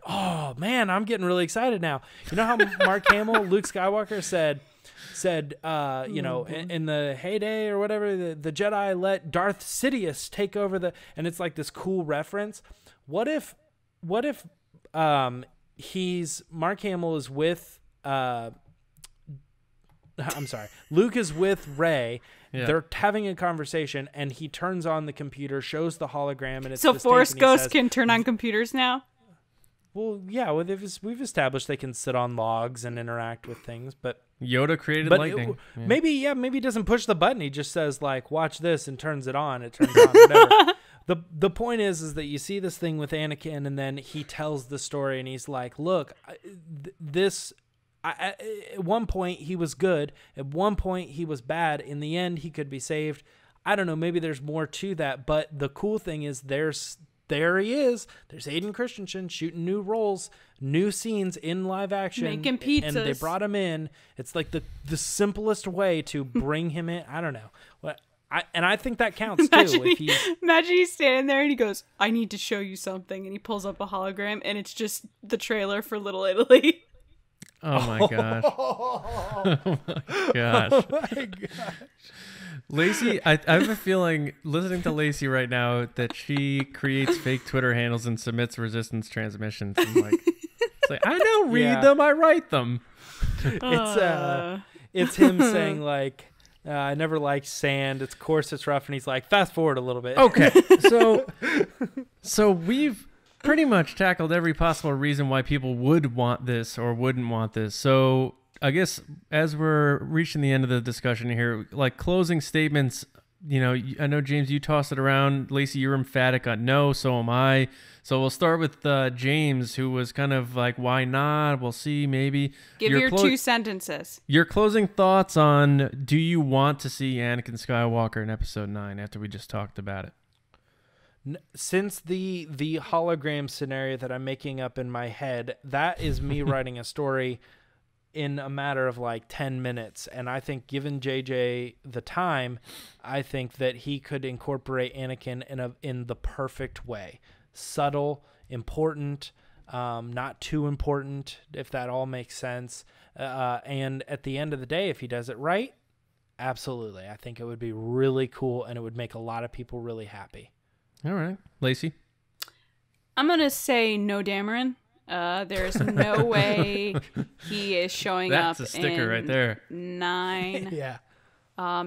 Oh man, I'm getting really excited now. You know how Mark Hamill, Luke Skywalker said, you know, in the heyday or whatever, the Jedi let Darth Sidious take over and it's like this cool reference. What if Mark Hamill is with I'm sorry. Luke is with Rey. Yeah. They're having a conversation, and he turns on the computer, shows the hologram, and it's So this Force tape, and he ghosts says, can turn on computers now? Well, yeah, we've established they can sit on logs and interact with things, but Yoda created lightning. Maybe he doesn't push the button. He just says like, "Watch this," and turns it on. It turns on. Whatever. The point is that you see this thing with Anakin, and then he tells the story, and he's like, "Look, at one point he was good. At one point he was bad. In the end, he could be saved. I don't know. Maybe there's more to that. But the cool thing is there he is. There's Hayden Christensen shooting new roles, new scenes in live action. Making pizzas. And they brought him in. It's like the simplest way to bring him in. I don't know. I think that counts, too. Imagine he's standing there and he goes, I need to show you something. And he pulls up a hologram and it's just the trailer for Little Italy. Oh, my gosh. Oh, my gosh. Oh, my gosh. Lacey, I have a feeling, listening to Lacey right now, that she creates fake Twitter handles and submits resistance transmissions. And it's like, I don't read them, I write them. It's him saying like, I never liked sand. It's coarse, it's rough, and he's like, fast forward a little bit. Okay, so we've pretty much tackled every possible reason why people would want this or wouldn't want this. So I guess as we're reaching the end of the discussion here, like closing statements, I know, James, you tossed it around. Lacey, you're emphatic on no, so am I. So we'll start with James, who was kind of like, why not? We'll see, maybe. Give your 2 sentences. Your closing thoughts on, do you want to see Anakin Skywalker in Episode 9 after we just talked about it? Since the hologram scenario that I'm making up in my head, that is me writing a story in a matter of like 10 minutes. And I think given JJ the time, I think that he could incorporate Anakin in the perfect way. Subtle, important, not too important, if that all makes sense. And at the end of the day, if he does it right, absolutely. I think it would be really cool and it would make a lot of people really happy. All right. Lacey? I'm going to say no Dameron. There's no way he is showing up. That's a sticker right there. 9. Yeah.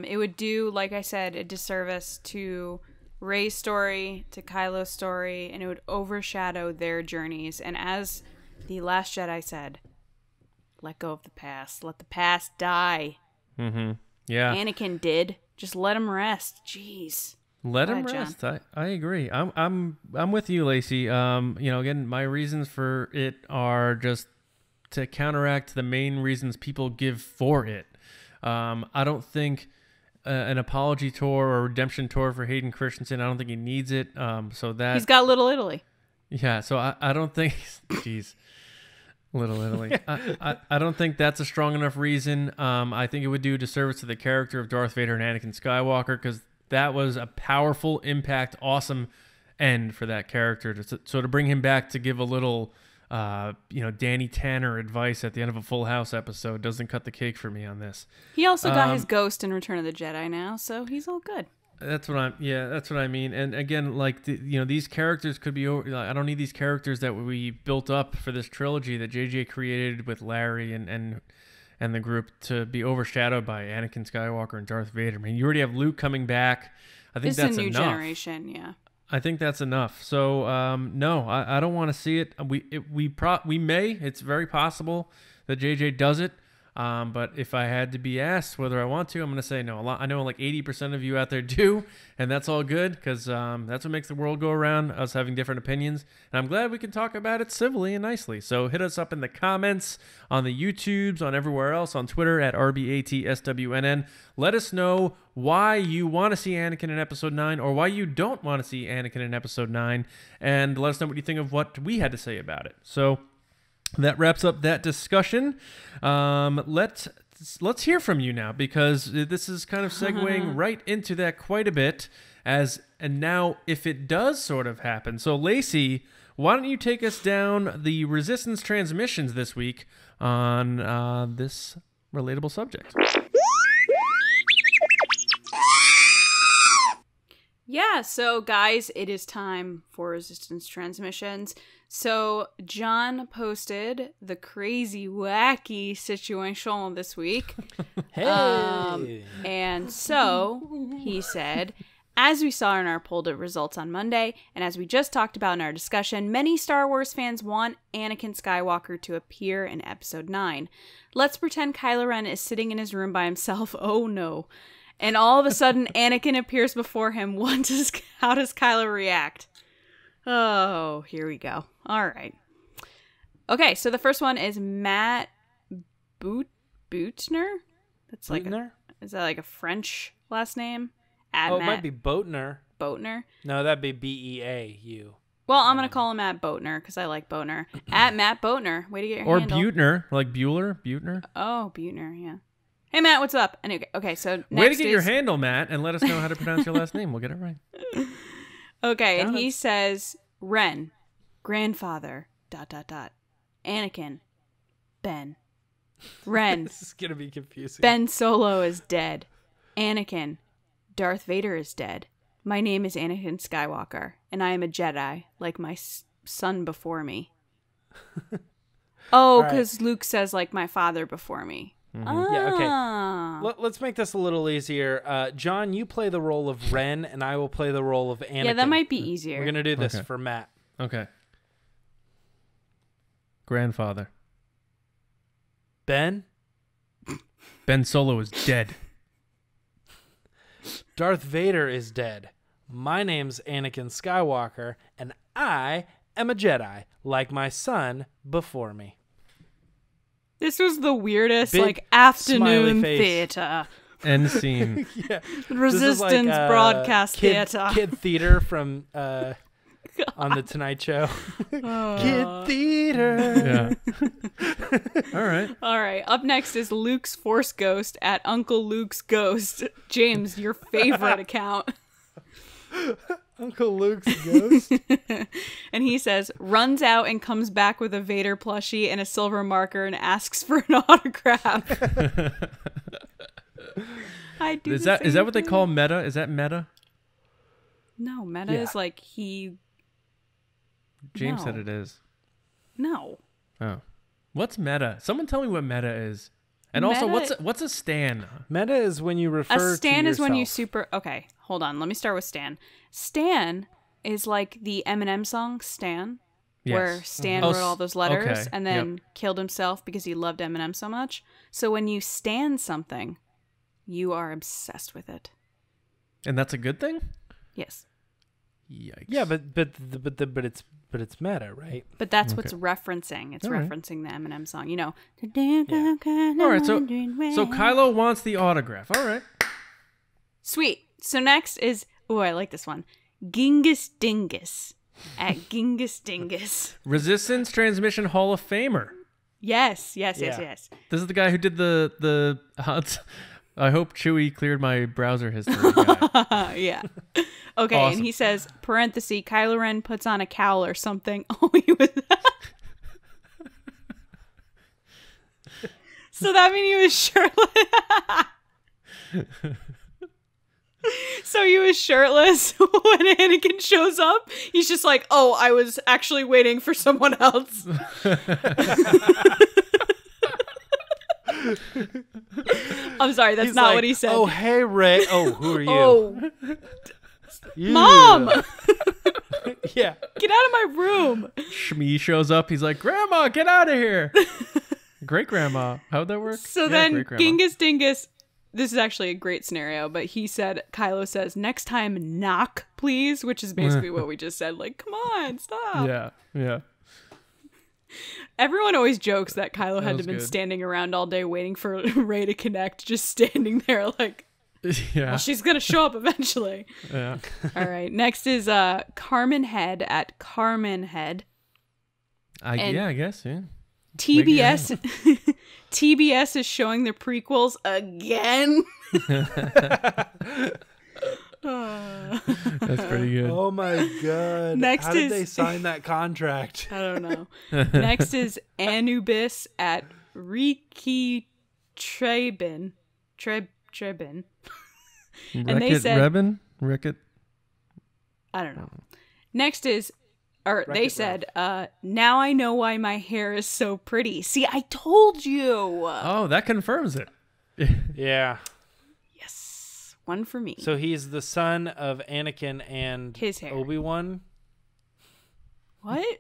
It would do, like I said, a disservice to Rey's story, to Kylo's story, and it would overshadow their journeys. And as the Last Jedi said, let go of the past. Let the past die. Mm-hmm. Yeah. Anakin did. Just let him rest. Jeez. Let him rest. I agree. I'm with you, Lacey. Again, my reasons for it are just to counteract the main reasons people give for it. I don't think an apology tour or redemption tour for Hayden Christensen, I don't think he needs it. So that he's got Little Italy. Yeah, so I don't think jeez. Little Italy. I don't think that's a strong enough reason. I think it would do a disservice to the character of Darth Vader and Anakin Skywalker, because that was a powerful impact, awesome end for that character. So to bring him back to give a little, Danny Tanner advice at the end of a Full House episode doesn't cut the cake for me on this. He also got his ghost in Return of the Jedi now, so he's all good. That's what I mean. And again, like these characters could be over. I don't need these characters that we built up for this trilogy that JJ created with Larry and the group to be overshadowed by Anakin Skywalker and Darth Vader. I mean, you already have Luke coming back. I think that's enough. It's a new generation, yeah. I think that's enough. So no, I don't want to see it. We may. It's very possible that JJ does it. But if I had to be asked whether I want to, I'm going to say no. I know like 80% of you out there do, and that's all good, because that's what makes the world go around, us having different opinions. And I'm glad we can talk about it civilly and nicely. So hit us up in the comments, on the YouTubes, on everywhere else, on Twitter at RBATSWNN. Let us know why you want to see Anakin in Episode 9 or why you don't want to see Anakin in Episode 9, and let us know what you think of what we had to say about it. So that wraps up that discussion. Let's hear from you now, because this is kind of segueing right into that quite a bit. And now, if it does sort of happen, so Lacey, why don't you take us down the Resistance transmissions this week on this relatable subject? Yeah, Yeah, so guys, it is time for Resistance Transmissions. So John posted the crazy, wacky situation this week. Hey! And so he said, as we saw in our poll results on Monday, and as we just talked about in our discussion, many Star Wars fans want Anakin Skywalker to appear in Episode 9. Let's pretend Kylo Ren is sitting in his room by himself. Oh no. And all of a sudden, Anakin appears before him. How does Kylo react? Oh, here we go. All right. Okay, so the first one is Matt Bootner. That's like is that like a French last name? It might be Boatner. Boatner? No, that'd be Beau. Well, I'm going to call him Matt Boatner because I like Boatner. At Matt Boatner. Way to get your handle. Or Butner, like Bueller, Butner. Oh, Butner, yeah. Hey, Matt, what's up? Okay, so next way to get your handle, Matt, and let us know how to pronounce your last name. We'll get it right. Okay, and he says, Ren, grandfather, ... Anakin, Ben. Ren. This is going to be confusing. Ben Solo is dead. Anakin, Darth Vader is dead. My name is Anakin Skywalker, and I am a Jedi, like my son before me. Oh, because Luke says, like my father before me. Mm-hmm. Yeah, okay. Let's make this a little easier. John, you play the role of Ren, and I will play the role of Anakin. Yeah, that might be easier. We're going to do this for Matt. Okay. Grandfather. Ben Solo is dead. Darth Vader is dead. My name's Anakin Skywalker, and I am a Jedi, like my son before me. This was the weirdest, afternoon theater. End scene. Yeah. Resistance broadcast theater. Kid theater from on the Tonight Show. Kid theater. Yeah. All right. Up next is Luke's Force Ghost at Uncle Luke's Ghost. James, your favorite account. Uncle Luke's Ghost. And he says, runs out and comes back with a Vader plushie and a silver marker and asks for an autograph. Is that what they call meta? Is that meta? No, meta is like James said it is. No. Oh. What's meta? Someone tell me what meta is. And also, what's a stan? Meta is when you refer to yourself. A stan is when you Okay, hold on. Let me start with stan. Stan is like the Eminem song Stan, where Stan wrote all those letters and then killed himself because he loved Eminem so much. So when you stan something, you are obsessed with it. And that's a good thing? Yes. Yikes. Yeah, but it's meta, right? But that's what's referencing. It's referencing the Eminem song. You know. All right, so Kylo wants the autograph. All right. Sweet. So next is, I like this one. Gingus Dingus at Gingus Dingus. Resistance Transmission Hall of Famer. Yes. This is the guy who did the I hope Chewie cleared my browser history guy. Yeah. Okay, awesome. And he says, parenthesis, Kylo Ren puts on a cowl or something. Oh, he was... So that means he was shirtless. So he was shirtless when Anakin shows up. He's just like, oh, I was actually waiting for someone else. I'm sorry, that's not what he said. Oh, hey, Ray. Oh, who are you? Oh. Mom! Yeah. Get out of my room. Shmi shows up. He's like, Grandma, get out of here. Great grandma. How'd that work? So then Gingus Dingus, this is actually a great scenario, but Kylo says, next time knock, please, which is basically what we just said. Like, come on, stop. Yeah. Everyone always jokes that Kylo had to been standing around all day waiting for Rey to connect, just standing there like, well, she's going to show up eventually. Yeah. All right. Next is Carmen Head at Carmen Head. I guess, yeah. TBS is showing the prequels again. That's pretty good. Oh my god. How did they sign that contract? I don't know. Next is Anubis at Riki Trebin. And they said Ricket I don't know. Next is, or they said, now I know why my hair is so pretty. See, I told you. Oh, that confirms it. Yeah. Yes. One for me. So he's the son of Anakin and his hair. Obi-Wan? What?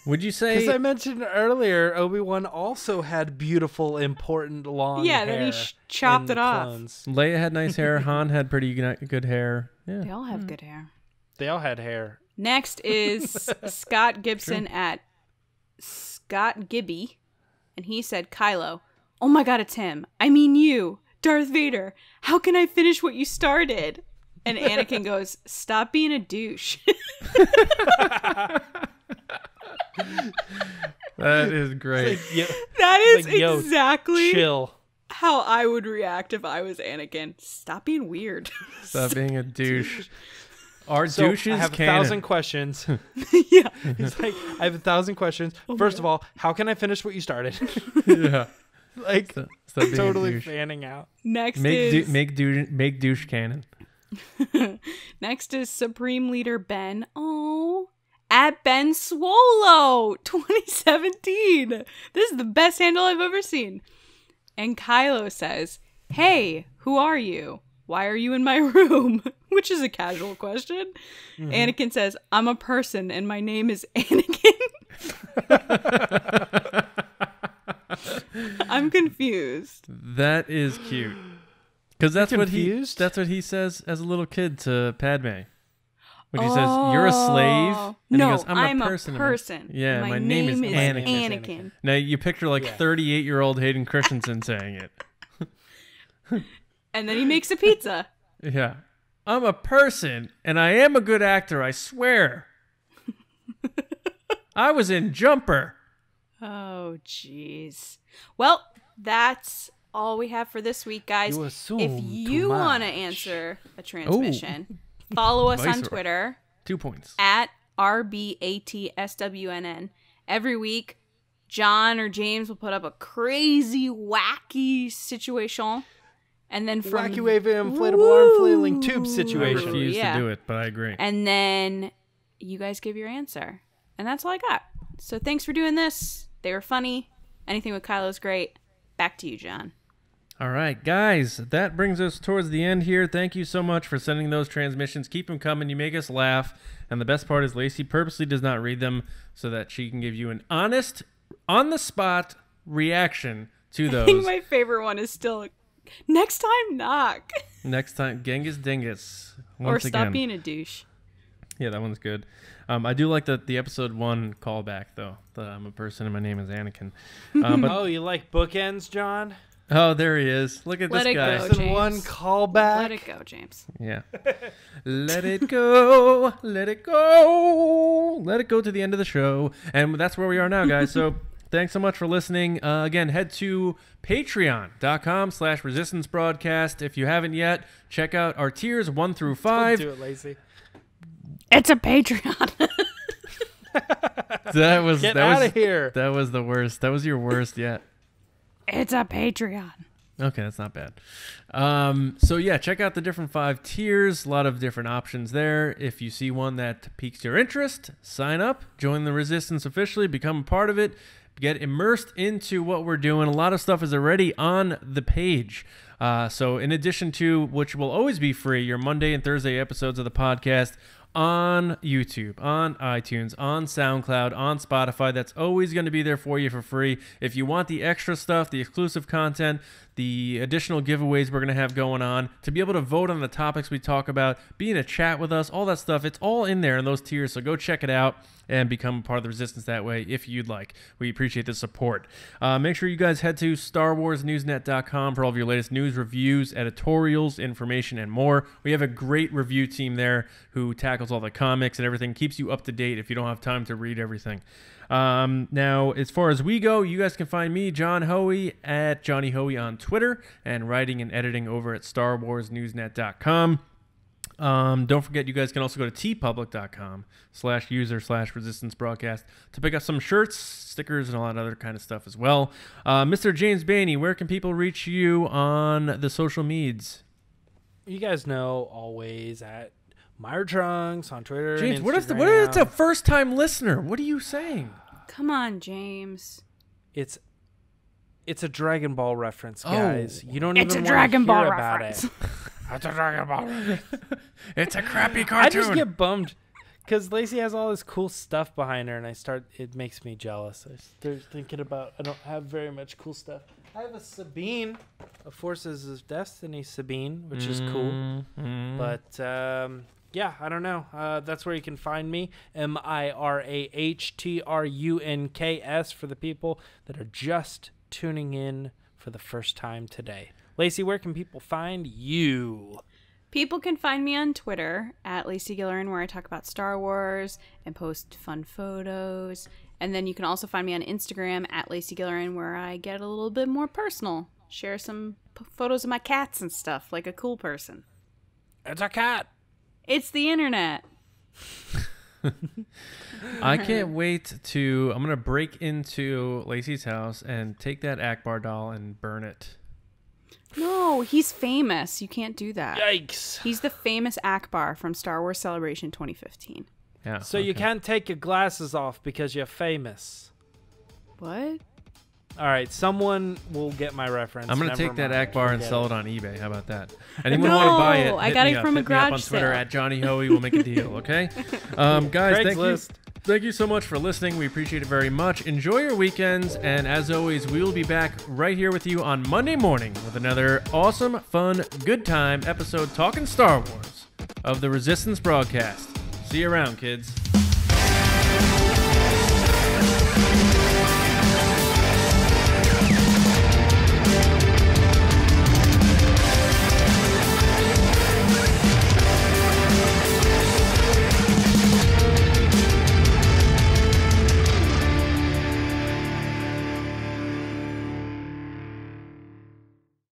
Would you say? Because I mentioned earlier, Obi-Wan also had beautiful, important, long hair. Yeah, then he chopped it off. Clones. Leia had nice hair. Han had pretty good hair. Yeah. They all have good hair. They all had hair. Next is Scott Gibson at Scott Gibby. And he said, Kylo, oh my god, it's him. I mean you, Darth Vader. How can I finish what you started? And Anakin goes, stop being a douche. That is great. That is exactly chill. how I would react if I was Anakin. Stop being weird. Stop being a douche. Our So douches I have canon. 1,000 questions. Yeah. He's like, I have 1,000 questions. First of all, how can I finish what you started? Yeah. Like, Stop being a totally douche. fanning out. Next Make douche canon. Next is Supreme Leader Ben. Oh, at Ben Swolo 2017. This is the best handle I've ever seen. And Kylo says, hey, who are you? Why are you in my room? Which is a casual question. Mm-hmm. Anakin says, I'm a person and my name is Anakin. I'm confused. That is cute. Because that's what he says as a little kid to Padme. When he says, you're a slave. And no, he goes, I'm a person. My name is Anakin. Now you picture 38-year-old Hayden Christensen saying it. And then he makes a pizza. Yeah. I'm a person, and I am a good actor, I swear. I was in Jumper. Oh, jeez. Well, that's all we have for this week, guys. If you want to answer a transmission, follow us on Twitter. 2 points. At RBATSWNN. Every week, John or James will put up a crazy, wacky situation. And then from wacky wave inflatable arm flailing tube situation. I refuse to do it, but I agree. And then you guys give your answer. And that's all I got. So thanks for doing this. They were funny. Anything with Kylo's great. Back to you, John. All right, guys, that brings us towards the end here. Thank you so much for sending those transmissions. Keep them coming. You make us laugh. And the best part is Lacey purposely does not read them so that she can give you an honest, on-the-spot reaction to those. I think my favorite one is still, next time, knock. Next time, Genghis Dingus. Or stop being a douche. Yeah, that one's good. I do like the episode 1 callback, though. That I'm a person and my name is Anakin. Oh, you like bookends, John? Oh, there he is. Look at this guy. Episode 1 callback. Let it go, James. Yeah. Let it go. Let it go. Let it go to the end of the show. And that's where we are now, guys. So thanks so much for listening. Again, head to patreon.com/resistance broadcast. If you haven't yet, check out our tiers 1 through 5. Don't do it, Lacey. It's a Patreon. Get out of here. That was the worst. That was your worst yet. It's a Patreon. Okay, that's not bad. So yeah, check out the different 5 tiers. A lot of different options there. If you see one that piques your interest, sign up, join the Resistance officially, become a part of it, get immersed into what we're doing. A lot of stuff is already on the page. So in addition to, which will always be free, your Monday and Thursday episodes of the podcast on YouTube, on iTunes, on SoundCloud, on Spotify. That's always going to be there for you for free. If you want the extra stuff, the exclusive content, the additional giveaways we're going to have going on, to be able to vote on the topics we talk about, be in a chat with us, all that stuff, it's all in there in those tiers. So go check it out and become part of the Resistance that way if you'd like. We appreciate the support. Make sure you guys head to StarWarsNewsNet.com for all of your latest news, reviews, editorials, information, and more. We have a great review team there who tackles all the comics and everything, keeps you up to date if you don't have time to read everything. Now, as far as we go, you guys can find me, John Hoey, at Johnny Hoey on Twitter, and writing and editing over at StarWarsNewsNet.com. Don't forget, you guys can also go to tpublic.com/user/resistance broadcast to pick up some shirts, stickers, and all that other kind of stuff as well. Mr. James Bainey, where can people reach you on the social medias? You guys know always at Myra Trunks on Twitter. James, and what is Instagram. a first time listener? What are you saying? Come on, James. It's a Dragon Ball reference, guys. You don't It's even a want Dragon to Ball hear about reference. it. It's a Dragon Ball reference. It's a crappy cartoon. I just get bummed because Lacey has all this cool stuff behind her, and it makes me jealous. I start thinking about I don't have very much cool stuff. I have a Sabine, a Forces of Destiny Sabine, which is cool. But yeah, I don't know. That's where you can find me. MIRAHTRUNKS for the people that are just tuning in for the first time today. Lacey, where can people find you? People can find me on Twitter at Lacey Gillerin, where I talk about Star Wars and post fun photos. And then you can also find me on Instagram at Lacey Gillerin, where I get a little bit more personal. Share some photos of my cats and stuff, like a cool person. It's a cat. It's the internet. I can't wait I'm going to break into Lacey's house and take that Akbar doll and burn it. No, he's famous. You can't do that. Yikes. He's the famous Akbar from Star Wars Celebration 2015. Yeah. So you can't take your glasses off because you're famous. What? All right, someone will get my reference. I'm going to take that mind. Akbar and Forget sell it. it on eBay. How about that? Anyone want to buy it? I got it from a hit me up on garage Twitter sale. at Johnny Hoey. We'll make a deal, okay? Guys, thank you so much for listening. We appreciate it very much. Enjoy your weekends, and as always, we will be back right here with you on Monday morning with another awesome, fun, good time episode talking Star Wars of the Resistance broadcast. See you around, kids.